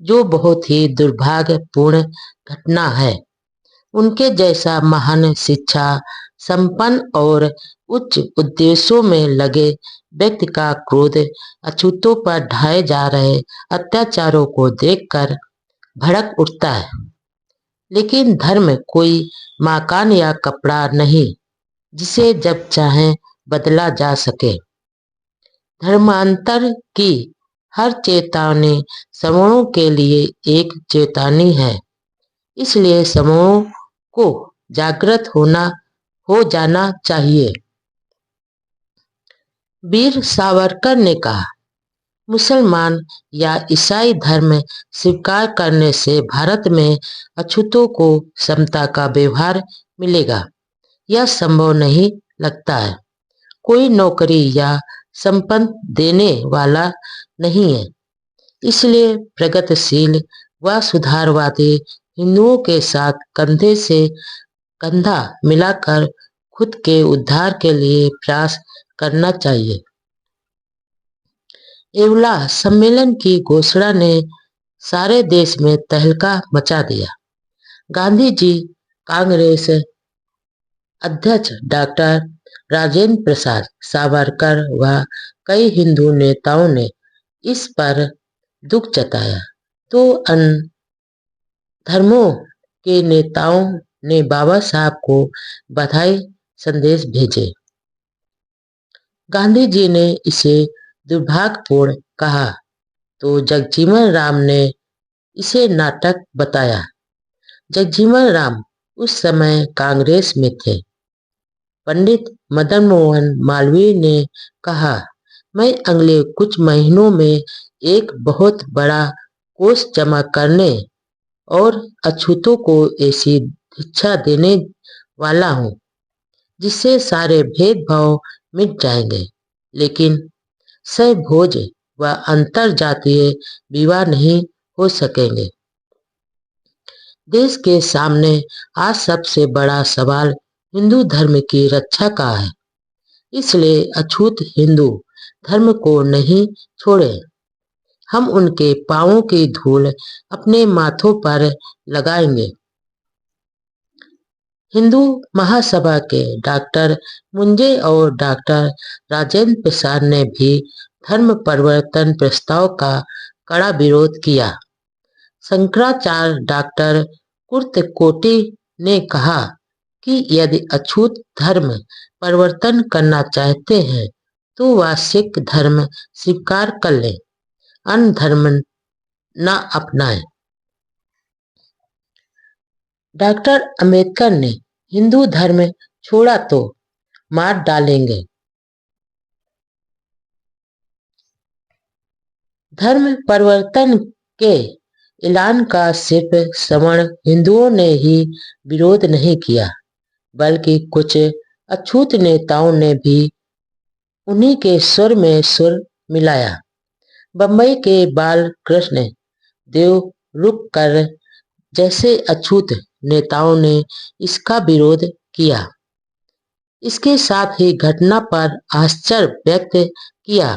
जो बहुत ही दुर्भाग्यपूर्ण घटना है। उनके जैसा महान शिक्षा संपन्न और उच्च उद्देश्यों में लगे व्यक्ति का क्रोध अछूतों पर ढाए जा रहे अत्याचारों को देखकर भड़क उठता है। लेकिन धर्म कोई मकान या कपड़ा नहीं जिसे जब चाहे बदला जा सके। धर्मांतर की हर चेतावनी समूहों के लिए एक चेतावनी है, इसलिए समूहों को जागृत हो जाना चाहिए। वीर सावरकर ने कहा, मुसलमान या ईसाई धर्म स्वीकार करने से भारत में अछूतों को समता का व्यवहार मिलेगा, यह संभव नहीं लगता है। कोई नौकरी या संपत्ति देने वाला नहीं है, इसलिए प्रगतिशील व सुधारवादी हिंदुओं के साथ कंधे से कंधा मिलाकर खुद के उद्धार के लिए प्रयास करना चाहिए। एवला सम्मेलन की घोषणा ने सारे देश में तहलका मचा दिया। गांधी जी, कांग्रेस अध्यक्ष डॉक्टर राजेंद्र प्रसाद सावरकर व कई हिंदू नेताओं ने इस पर दुख जताया तो धर्मों के नेताओं ने बाबा साहब को बधाई संदेश भेजे। गांधी जी ने इसे दुर्भाग्यपूर्ण कहा तो जगजीवन राम ने इसे नाटक बताया। जगजीवन राम उस समय कांग्रेस में थे। पंडित मदन मोहन मालवीय ने कहा, मैं अगले कुछ महीनों में एक बहुत बड़ा कोष जमा करने और अछूतों को ऐसी दीक्षा देने वाला हूँ जिससे सारे भेदभाव मिट जाएंगे, लेकिन सहभोज व अंतर जातीय विवाह नहीं हो सकेंगे। देश के सामने आज सबसे बड़ा सवाल हिंदू धर्म की रक्षा का है, इसलिए अछूत हिंदू धर्म को नहीं छोड़े। हम उनके पांवों की धूल अपने माथों पर लगाएंगे। हिंदू महासभा के डॉक्टर मुंजे और डॉक्टर राजेंद्र प्रसाद ने भी धर्म परिवर्तन प्रस्ताव का कड़ा विरोध किया। शंकराचार्य डॉक्टर कुर्तकोटी ने कहा कि यदि अछूत धर्म परिवर्तन करना चाहते हैं तो वह सिख धर्म स्वीकार कर लें, अन्य धर्म न अपनाएं। डॉक्टर अंबेडकर ने हिंदू धर्म छोड़ा तो मार डालेंगे। धर्म परिवर्तन के ऐलान का सिर्फ सवर्ण हिंदुओं ने ही विरोध नहीं किया, बल्कि कुछ अछूत नेताओं ने भी उन्हीं के सुर में सुर मिलाया। बम्बई के बाल कृष्ण देवरुखकर जैसे अछूत नेताओं ने इसका विरोध किया। इसके साथ ही घटना पर आश्चर्य व्यक्त किया।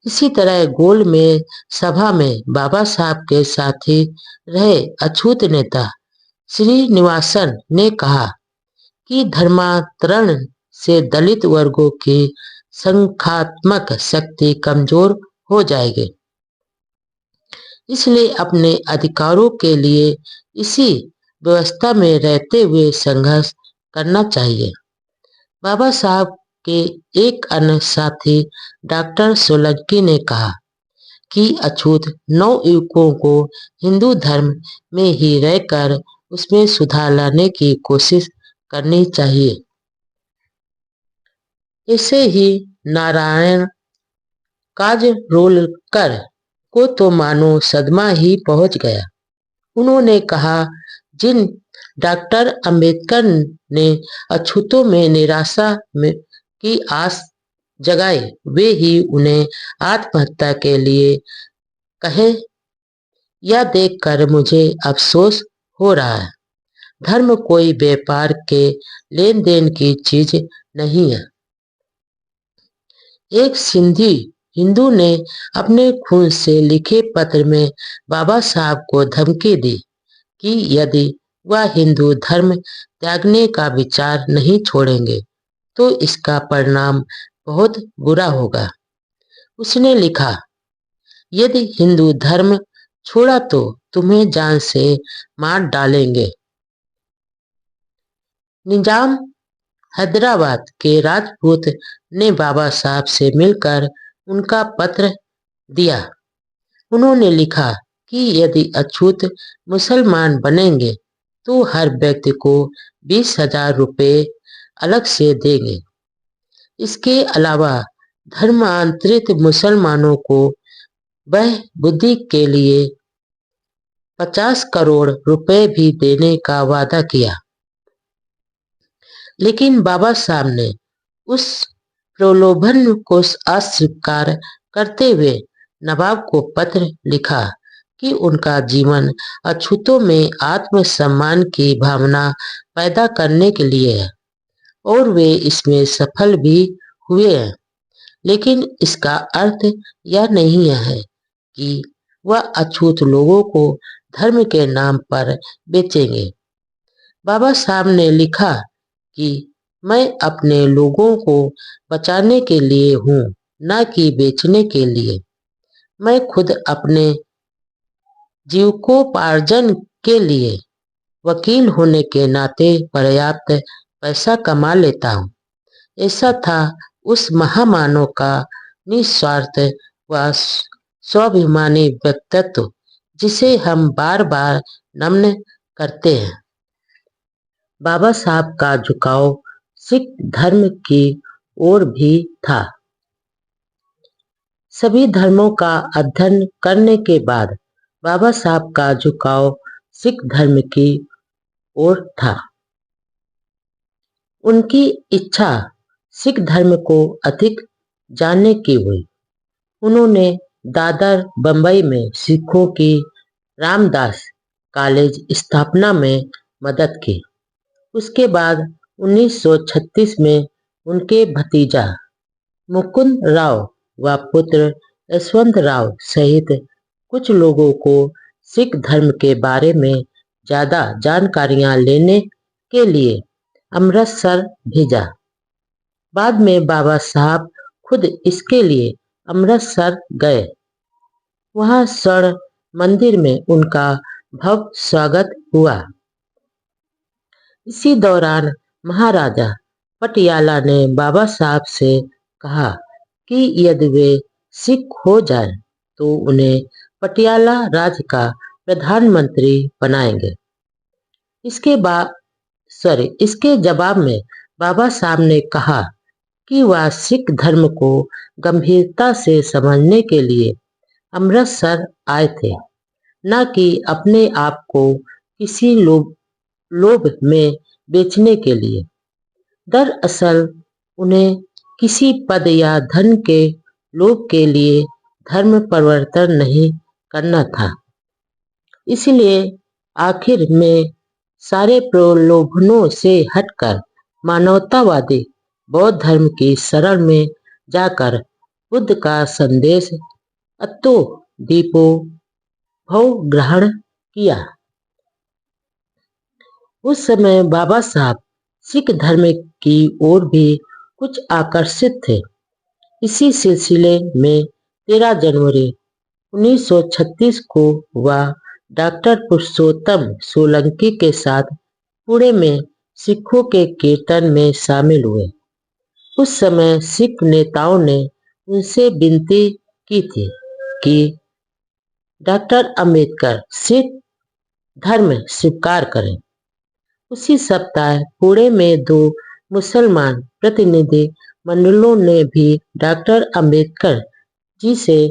इसी तरह गोल में सभा में बाबा साहब के साथी रहे अछूत नेता श्रीनिवासन ने कहा कि धर्मांतरण से दलित वर्गों की संख्यात्मक शक्ति कमजोर हो जाएगी, इसलिए अपने अधिकारों के लिए इसी व्यवस्था में रहते हुए संघर्ष करना चाहिए। बाबा साहब के एक अन्य साथी डॉक्टर सोलंकी ने कहा कि अछूत नवयुवकों को हिंदू धर्म में ही रहकर उसमें सुधार लाने की कोशिश करनी चाहिए। ऐसे ही नारायण काजरोलकर को तो मानो सदमा ही पहुंच गया। उन्होंने कहा, जिन डॉक्टर अंबेडकर ने अछूतों में निराशा की आस जगाई, वे ही उन्हें आत्महत्या के लिए कहे। यह देखकर मुझे अफसोस हो रहा है। धर्म कोई व्यापार के लेन देन की चीज नहीं है। एक सिंधी हिंदू ने अपने खून से लिखे पत्र में बाबा साहब को धमकी दी कि यदि वह हिंदू धर्म त्यागने का विचार नहीं छोड़ेंगे तो इसका परिणाम बहुत बुरा होगा। उसने लिखा, यदि हिंदू धर्म छोड़ा तो तुम्हें जान से मार डालेंगे। निजाम हैदराबाद के राजपूत ने बाबा साहब से मिलकर उनका पत्र दिया। उन्होंने लिखा कि यदि अछूत मुसलमान बनेंगे तो हर व्यक्ति को 20,000 रुपये अलग से देंगे। इसके अलावा धर्मांतरित मुसलमानों को वह बुद्धि के लिए 50 करोड़ रुपए भी देने का वादा किया। लेकिन बाबा साहब ने उस प्रलोभन को अस्वीकार करते हुए नवाब को पत्र लिखा कि उनका जीवन अछूतों में आत्मसम्मान की भावना पैदा करने के लिए है और वे इसमें सफल भी हुए हैं। लेकिन इसका अर्थ यह नहीं है कि वह अछूत लोगों को धर्म के नाम पर बेचेंगे। बाबा साहब ने लिखा कि मैं अपने लोगों को बचाने के लिए हूँ, न कि बेचने के लिए। मैं खुद अपने जीविकोपार्जन के लिए वकील होने के नाते पर्याप्त पैसा कमा लेता हूँ। ऐसा था उस महामानव का निस्वार्थ व स्वाभिमानी व्यक्तित्व जिसे हम बार बार नमन करते हैं। बाबा साहब का झुकाव सिख धर्म की ओर भी था। सभी धर्मों का अध्ययन करने के बाद बाबा साहब का झुकाव सिख धर्म की ओर था। उनकी इच्छा सिख धर्म को अधिक जानने की हुई। उन्होंने दादर बंबई में सिखों की रामदास कॉलेज स्थापना में मदद की। उसके बाद 1936 में उनके भतीजा मुकुंद राव व पुत्र यशवंत राव सहित कुछ लोगों को सिख धर्म के बारे में ज्यादा जानकारियां लेने के लिए अमृतसर भेजा। बाद में बाबा साहब खुद इसके लिए अमृतसर गए। वहां स्वर्ण मंदिर में उनका भव्य स्वागत हुआ। इसी दौरान महाराजा पटियाला ने बाबा साहब से कहा कि यदि वे सिख हो जाए तो उन्हें पटियाला राज्य का प्रधानमंत्री बनाएंगे। इसके जवाब में बाबा साहब ने कहा कि वह सिख धर्म को गंभीरता से समझने के लिए अमृतसर आए थे, न कि अपने आप को किसी लोभ में बेचने के लिए। दरअसल उन्हें किसी पद या धन के लोभ के लिए धर्म परिवर्तन नहीं करना था। इसलिए आखिर में सारे प्रलोभनों से हटकर मानवतावादी बौद्ध धर्म की शरण में जाकर बुद्ध का संदेश अतो दीपो भव ग्रहण किया। उस समय बाबा साहब सिख धर्म की ओर भी कुछ आकर्षित थे। इसी सिलसिले में 13 जनवरी 1936 को वह डॉक्टर पुरुषोत्तम सोलंकी के साथ पुणे में सिखों के कीर्तन में शामिल हुए। उस समय सिख नेताओं ने उनसे विनती की थी कि डॉक्टर अंबेडकर सिख धर्म स्वीकार करें। उसी सप्ताह पुणे में 2 मुसलमान प्रतिनिधि मंडलों ने भी डॉक्टर अंबेडकर जी से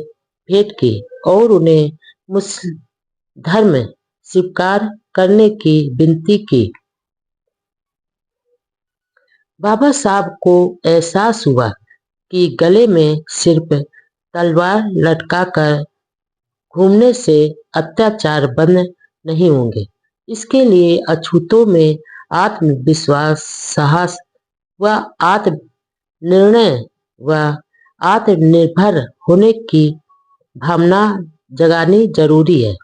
भेंट की और उन्हें मुस्लिम धर्म स्वीकार करने की विनती की। बाबा साहब को एहसास हुआ कि गले में सिर्फ तलवार लटकाकर घूमने से अत्याचार बंद नहीं होंगे। इसके लिए अछूतों में आत्मविश्वास, साहस व आत्मनिर्णय व आत्मनिर्भर होने की भावना जगानी जरूरी है।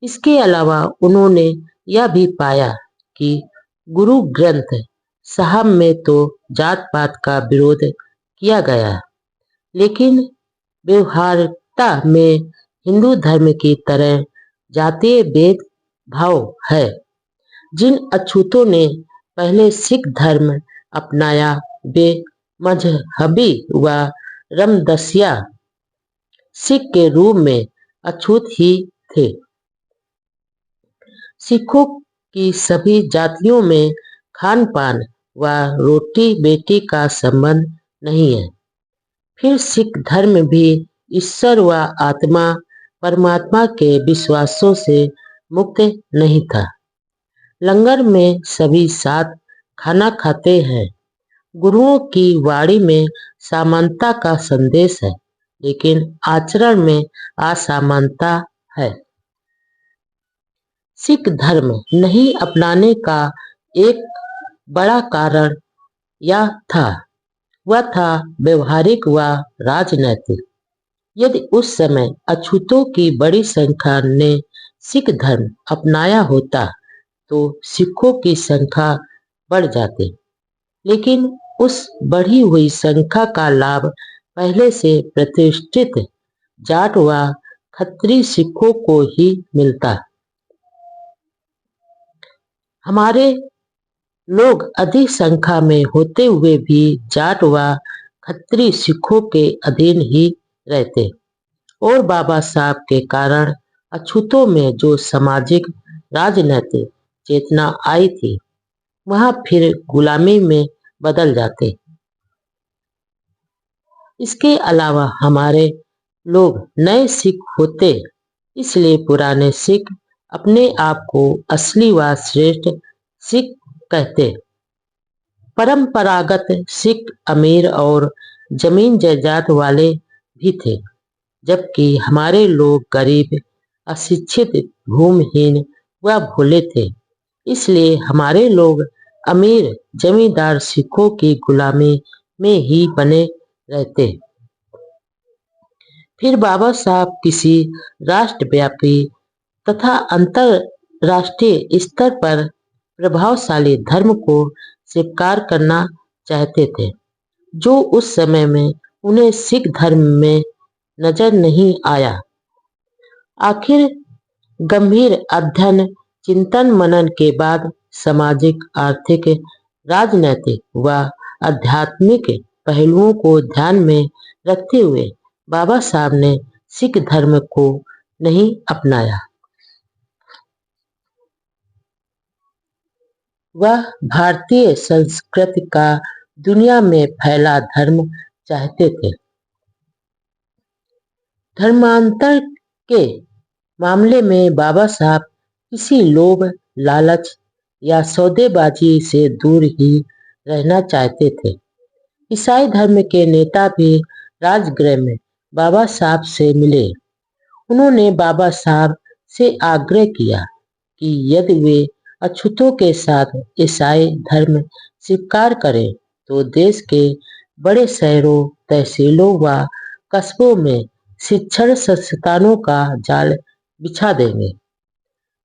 इसके अलावा उन्होंने यह भी पाया कि गुरु ग्रंथ साहब में तो जात पात का विरोध किया गया, लेकिन व्यवहारिकता में हिंदू धर्म की तरह जातीय भेदभाव है। जिन अछूतों ने पहले सिख धर्म अपनाया वे मजहबी व रामदसिया सिख के रूप में अछूत ही थे। सिखों की सभी जातियों में खान पान व रोटी बेटी का संबंध नहीं है। फिर सिख धर्म भी ईश्वर व आत्मा परमात्मा के विश्वासों से मुक्त नहीं था। लंगर में सभी साथ खाना खाते हैं। गुरुओं की वाणी में समानता का संदेश है, लेकिन आचरण में असमानता है। सिख धर्म नहीं अपनाने का एक बड़ा कारण यह था, वह था व्यवहारिक व राजनैतिक। यदि उस समय अछूतों की बड़ी संख्या ने सिख धर्म अपनाया होता तो सिखों की संख्या बढ़ जाती, लेकिन उस बढ़ी हुई संख्या का लाभ पहले से प्रतिष्ठित जाट व खत्री सिखों को ही मिलता। हमारे लोग अधिक संख्या में होते हुए भी जाट व खत्री सिखों के अधीन ही रहते और बाबा साहब के कारण अछूतों में जो सामाजिक राजनैतिक चेतना आई थी वह फिर गुलामी में बदल जाते। इसके अलावा हमारे लोग नए सिख होते इसलिए पुराने सिख अपने आप को असली व श्रेष्ठ सिख कहते। परंपरागत सिख अमीर और जमीन जायदाद वाले भी थे जबकि हमारे लोग गरीब अशिक्षित भूमिहीन व भोले थे। इसलिए हमारे लोग अमीर जमींदार सिखों की गुलामी में ही बने रहते। फिर बाबा साहब किसी राष्ट्रव्यापी तथा अंतरराष्ट्रीय स्तर पर प्रभावशाली धर्म को स्वीकार करना चाहते थे जो उस समय में उन्हें सिख धर्म में नजर नहीं आया। आखिर गंभीर अध्ययन चिंतन मनन के बाद सामाजिक आर्थिक राजनैतिक व आध्यात्मिक पहलुओं को ध्यान में रखते हुए बाबा साहब ने सिख धर्म को नहीं अपनाया। वह भारतीय संस्कृति का दुनिया में फैला धर्म चाहते थे। धर्मांतर के मामले में बाबा साहब किसी लोभ लालच या सौदेबाजी से दूर ही रहना चाहते थे। ईसाई धर्म के नेता भी राजगृह में बाबा साहब से मिले। उन्होंने बाबा साहब से आग्रह किया कि यदि वे अछूतों के साथ ईसाई धर्म स्वीकार करें तो देश के बड़े शहरों तहसीलों व कस्बों में शिक्षण संस्थानों का जाल बिछा देंगे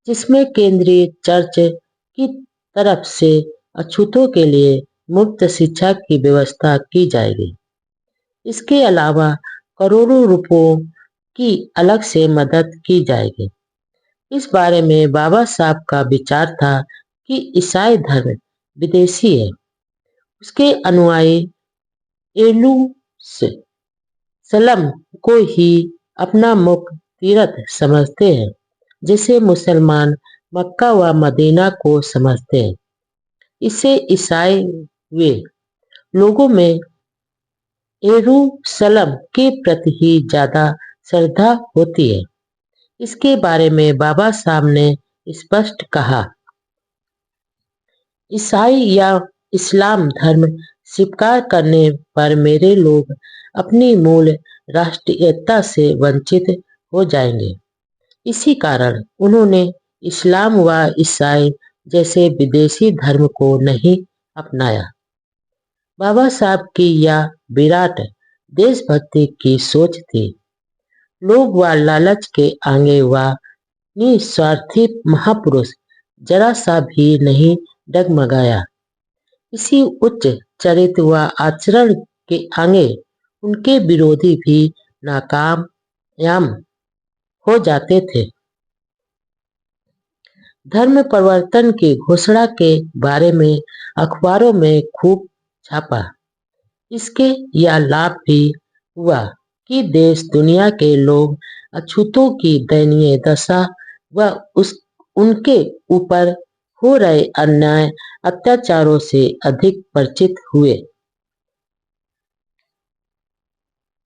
जिसमें केंद्रीय चर्च की तरफ से अछूतों के लिए मुफ्त शिक्षा की व्यवस्था की जाएगी। इसके अलावा करोड़ों रुपयों की अलग से मदद की जाएगी। इस बारे में बाबा साहब का विचार था कि ईसाई धर्म विदेशी है, उसके अनुयायी यरूशलम को ही अपना मुख्य तीर्थ समझते हैं जैसे मुसलमान मक्का व मदीना को समझते हैं। इससे ईसाई वे लोगों में यरूशलम के प्रति ही ज्यादा श्रद्धा होती है। इसके बारे में बाबा साहब ने स्पष्ट कहा, ईसाई या इस्लाम धर्म स्वीकार करने पर मेरे लोग अपनी मूल राष्ट्रीयता से वंचित हो जाएंगे। इसी कारण उन्होंने इस्लाम व ईसाई जैसे विदेशी धर्म को नहीं अपनाया। बाबा साहब की यह विराट देशभक्ति की सोच थी। लोभ व लालच के आगे वह निस्वार्थी महापुरुष जरा सा भी नहीं डगमगाया। इसी उच्च चरित्र व आचरण के आगे उनके विरोधी भी नाकामयाब हो जाते थे। धर्म परिवर्तन की घोषणा के बारे में अखबारों में खूब छापा। इसके यह लाभ भी हुआ कि देश दुनिया के लोग अछूतों की दयनीय दशा व उनके ऊपर हो रहे अन्याय अत्याचारों से अधिक परिचित हुए।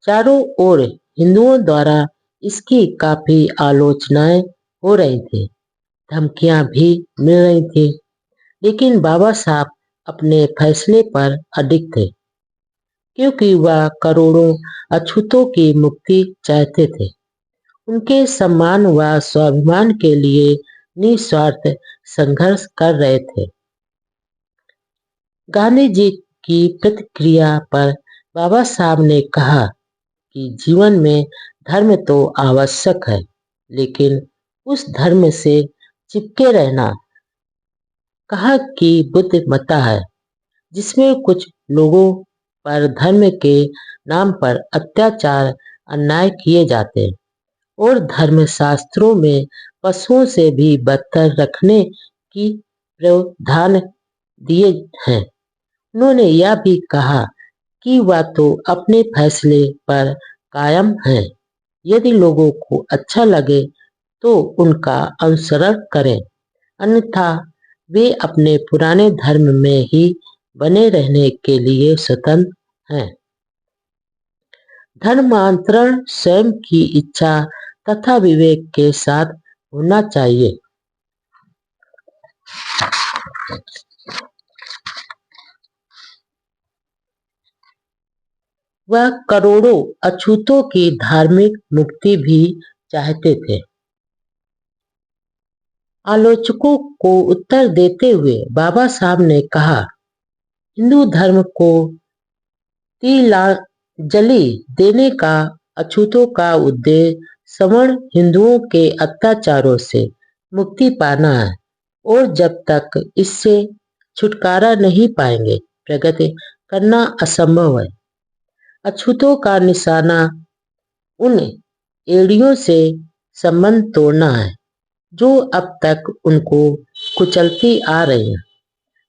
चारों ओर हिंदुओं द्वारा इसकी काफी आलोचनाएं हो रही थी, धमकियां भी मिल रही थी, लेकिन बाबा साहब अपने फैसले पर अडिग थे क्योंकि वह करोड़ों अछूतों की मुक्ति चाहते थे। उनके सम्मान व स्वाभिमान के लिए निस्वार्थ संघर्ष कर रहे थे। गांधी जी की प्रतिक्रिया पर बाबा साहब ने कहा कि जीवन में धर्म तो आवश्यक है, लेकिन उस धर्म से चिपके रहना कहा कि बुद्धिमत्ता है जिसमें कुछ लोगों पर धर्म के नाम पर अत्याचार अन्याय किए जाते और धर्म शास्त्रों में पशुओं से भी बदतर रखने की प्रावधान दिए हैं। उन्होंने यह भी कहा कि वह तो अपने फैसले पर कायम है। यदि लोगों को अच्छा लगे तो उनका अनुसरण करें, अन्यथा वे अपने पुराने धर्म में ही बने रहने के लिए स्वतंत्र हैं। धर्मांतरण स्वयं की इच्छा तथा विवेक के साथ होना चाहिए। वह करोड़ों अछूतों की धार्मिक मुक्ति भी चाहते थे। आलोचकों को उत्तर देते हुए बाबा साहब ने कहा, हिंदू धर्म को तिलांजलि देने का अछूतों का उद्देश्य सवर्ण हिंदुओं के अत्याचारों से मुक्ति पाना है और जब तक इससे छुटकारा नहीं पाएंगे प्रगति करना असंभव है। अछूतों का निशाना उन एड़ियों से संबंध तोड़ना है जो अब तक उनको कुचलती आ रही हैं।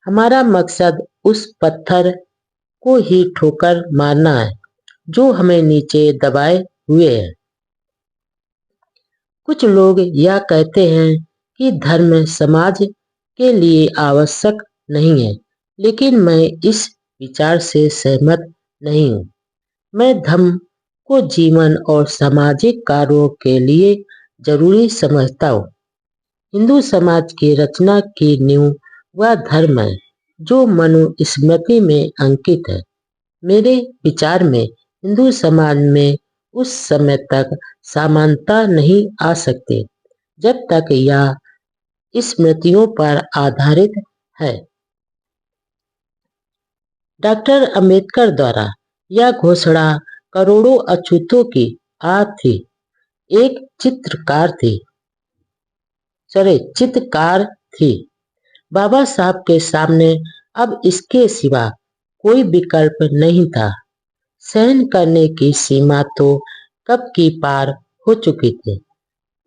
हमारा मकसद उस पत्थर को ही ठोकर मारना है जो हमें नीचे दबाए हुए है। कुछ लोग यह कहते हैं कि धर्म समाज के लिए आवश्यक नहीं है, लेकिन मैं इस विचार से सहमत नहीं हूँ। मैं धर्म को जीवन और सामाजिक कार्यों के लिए जरूरी समझता हूँ। हिंदू समाज की रचना की नींव वह धर्म है जो मनुस्मृति में अंकित है। मेरे विचार में हिंदू समाज में उस समय तक समानता नहीं आ सकती जब तक यह स्मृतियों पर आधारित है। डॉक्टर अंबेडकर द्वारा यह घोषणा करोड़ों अछूतों की थी। एक चित्रकार थी। बाबा साहब के सामने अब इसके सिवा कोई विकल्प नहीं था। सहन करने की सीमा तो कब की पार हो चुकी थी।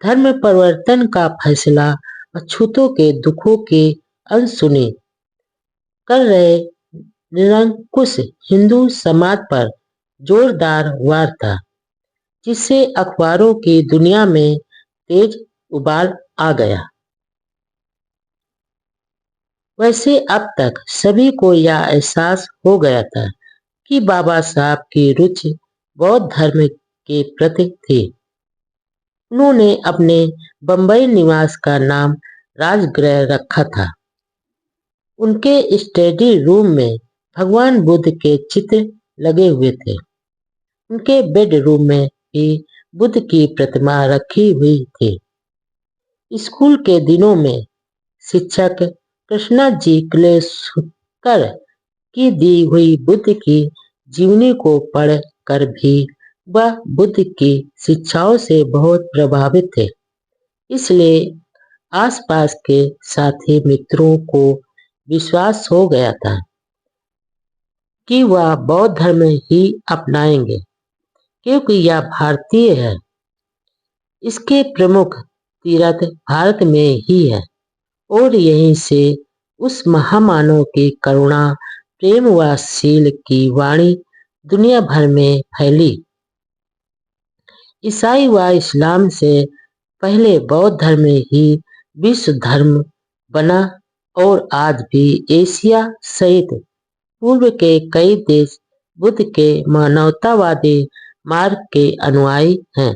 धर्म परिवर्तन का फैसला अछूतों के दुखों की अनसुनी कर रहे निरंकुश हिंदू समाज पर जोरदार वार था, जिससे अखबारों की दुनिया में तेज उबाल आ गया। वैसे अब तक सभी को यह एहसास हो गया था कि बाबा साहब की रुचि बौद्ध धर्म के प्रति थी। उन्होंने अपने बंबई निवास का नाम राजगृह रखा था। उनके स्टडी रूम में भगवान बुद्ध के चित्र लगे हुए थे। उनके बेडरूम में भी बुद्ध की प्रतिमा रखी हुई थी। स्कूल के दिनों में शिक्षक कृष्णा जी क्लेशकर की दी हुई बुद्ध की जीवनी को पढ़ कर भी वह बुद्ध की शिक्षाओं से बहुत प्रभावित थे। इसलिए आसपास के साथी मित्रों को विश्वास हो गया था कि वह बौद्ध धर्म ही अपनाएंगे, क्योंकि यह भारतीय है। इसके प्रमुख तीर्थ भारत में ही है और यहीं से उस महामानव की करुणा, प्रेम व शील की वाणी दुनिया भर में फैली। ईसाई व इस्लाम से पहले बौद्ध धर्म ही विश्व धर्म बना और आज भी एशिया सहित पूर्व के कई देश बुद्ध के मानवतावादी मार्ग के अनुयायी हैं।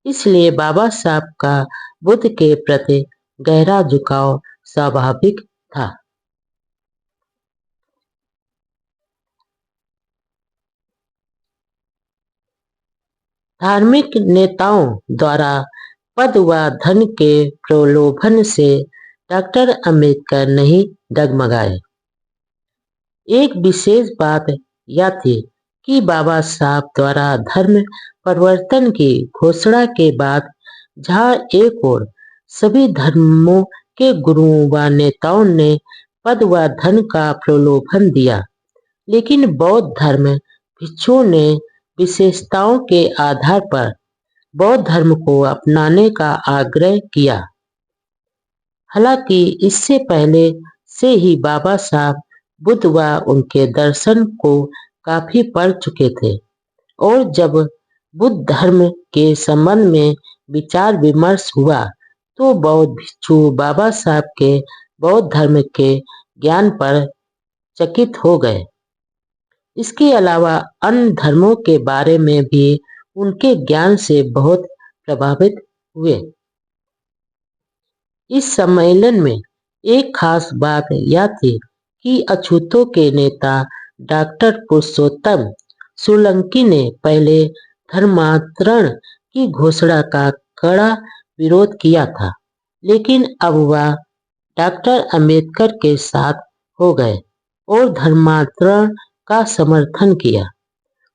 इसलिए बाबा साहब का बुद्ध के प्रति गहरा झुकाव स्वाभाविक था। धार्मिक नेताओं द्वारा पद व धन के प्रलोभन से डॉक्टर अंबेडकर नहीं डगमगाए। एक विशेष बात यह थी कि बाबा साहब द्वारा धर्म परिवर्तन की घोषणा के बाद जहाँ एक ओर सभी धर्मों के गुरुओं व नेताओं ने पद व धन का प्रलोभन दिया, लेकिन बौद्ध धर्म भिक्षुओं ने विशेषताओं के आधार पर बौद्ध धर्म को अपनाने का आग्रह किया। हालांकि इससे पहले से ही बाबा साहब बुद्ध व उनके दर्शन को काफी पढ़ चुके थे और जब बुद्ध धर्म के संबंध में विचार विमर्श हुआ तो बौद्ध भिक्षु बाबा साहब के बौद्ध धर्म के ज्ञान पर चकित हो गए। इसके अलावा अन्य धर्मों के बारे में भी उनके ज्ञान से बहुत प्रभावित हुए। इस सम्मेलन में एक खास बात यह थी कि अछूतों के नेता डॉक्टर पुरुषोत्तम सोलंकी ने पहले धर्मांतरण की घोषणा का कड़ा विरोध किया था, लेकिन अब वह डॉक्टर अंबेडकर के साथ हो गए और धर्मांतरण का समर्थन किया।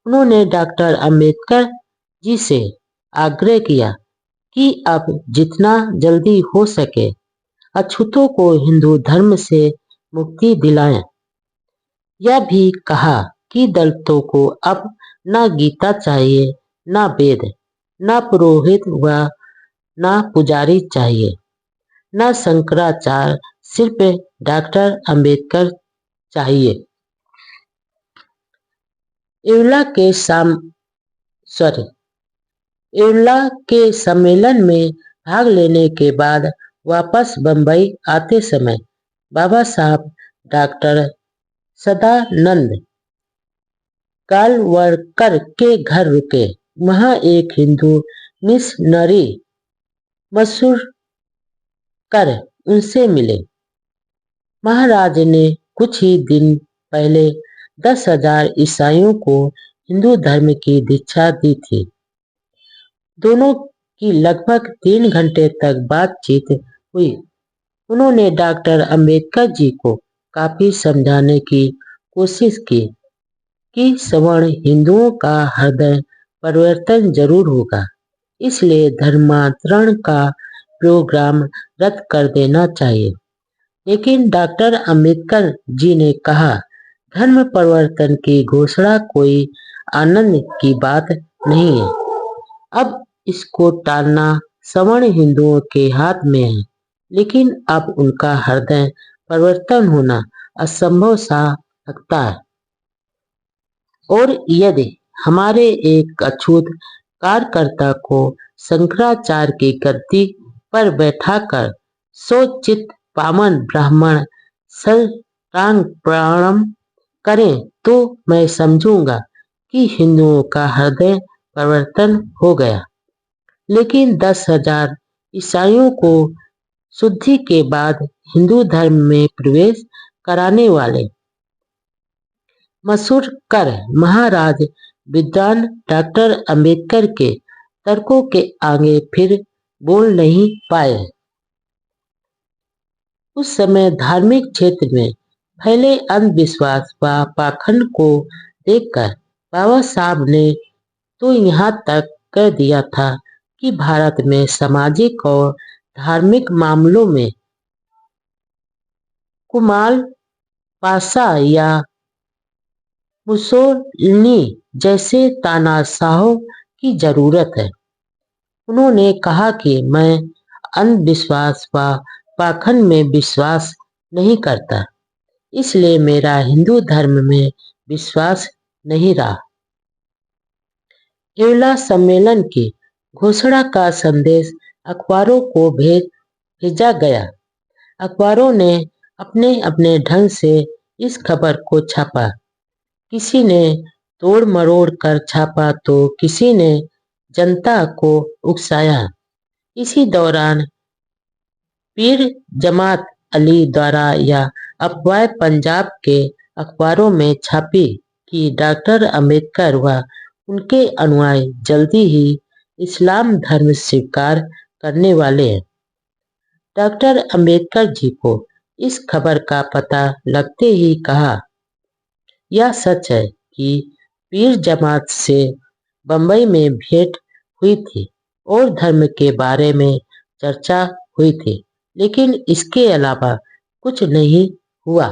उन्होंने डॉक्टर अंबेडकर जी से आग्रह किया कि अब जितना जल्दी हो सके अछूतों को हिंदू धर्म से मुक्ति दिलाएं। यह भी कहा कि दलितों को अब न गीता चाहिए, न वेद, न पुरोहित व न पुजारी चाहिए, न शंकराचार्य, सिर्फ डॉक्टर अंबेडकर चाहिए। इवला के सम्मेलन में भाग लेने के बाद वापस बंबई आते समय बाबा साहब डॉक्टर सदानंद कालवरकर के घर रुके। वहां एक हिंदू मिशनरी मसूरकर उनसे मिले। महाराज ने कुछ ही दिन पहले 10,000 ईसाइयों को हिंदू धर्म की दीक्षा दी थी। दोनों की लगभग 3 घंटे तक बातचीत हुई। उन्होंने डॉक्टर अंबेडकर जी को काफी समझाने की कोशिश की कि सवर्ण हिंदुओं का हृदय परिवर्तन जरूर होगा, इसलिए धर्मांतरण का प्रोग्राम रद्द कर देना चाहिए। लेकिन डॉक्टर अंबेडकर जी ने कहा, धर्म परिवर्तन की घोषणा कोई आनंद की बात नहीं है। अब इसको टालना सवर्ण हिंदुओं के हाथ में है, लेकिन अब उनका हृदय परिवर्तन होना असंभव सा लगता है। और यदि हमारे एक अछूत कार्यकर्ता को शंकराचार्य की गद्दी पर बैठाकर सोचित पावन ब्राह्मण शरणागत प्रणाम करें तो मैं समझूंगा कि हिंदुओं का हृदय परिवर्तन हो गया। लेकिन 10,000 ईसाइयों को शुद्धि के बाद हिंदू धर्म में प्रवेश कराने वाले मसूरकर महाराज विद्वान डॉक्टर अंबेडकर के तर्कों के आगे फिर बोल नहीं पाए। उस समय धार्मिक क्षेत्र में फैले अंधविश्वास व पाखंड को देखकर बाबा साहब ने तो यहाँ तक कह दिया था कि भारत में सामाजिक और धार्मिक मामलों में कुमाल पाशा या मुसोलिनी जैसे तानाशाहों की जरूरत है। उन्होंने कहा कि मैं अंधविश्वास व पाखंड में विश्वास नहीं करता, इसलिए मेरा हिंदू धर्म में विश्वास नहीं रहा। इवला सम्मेलन की घोषणा का संदेश अखबारों को भेजा गया। अखबारों ने अपने अपने ढंग से इस खबर को छापा। किसी ने तोड़ मरोड़ कर छापा तो किसी ने जनता को उकसाया। इसी दौरान पीर जमात अली द्वारा यह अफवाह पंजाब के अखबारों में छापी कि डॉक्टर अंबेडकर व उनके अनुयायी जल्दी ही इस्लाम धर्म स्वीकार करने वाले हैं। डॉक्टर अंबेडकर जी को इस खबर का पता लगते ही कहा, यह सच है कि पीर जमात से बंबई में भेंट हुई थी और धर्म के बारे में चर्चा हुई थी, लेकिन इसके अलावा कुछ नहीं हुआ।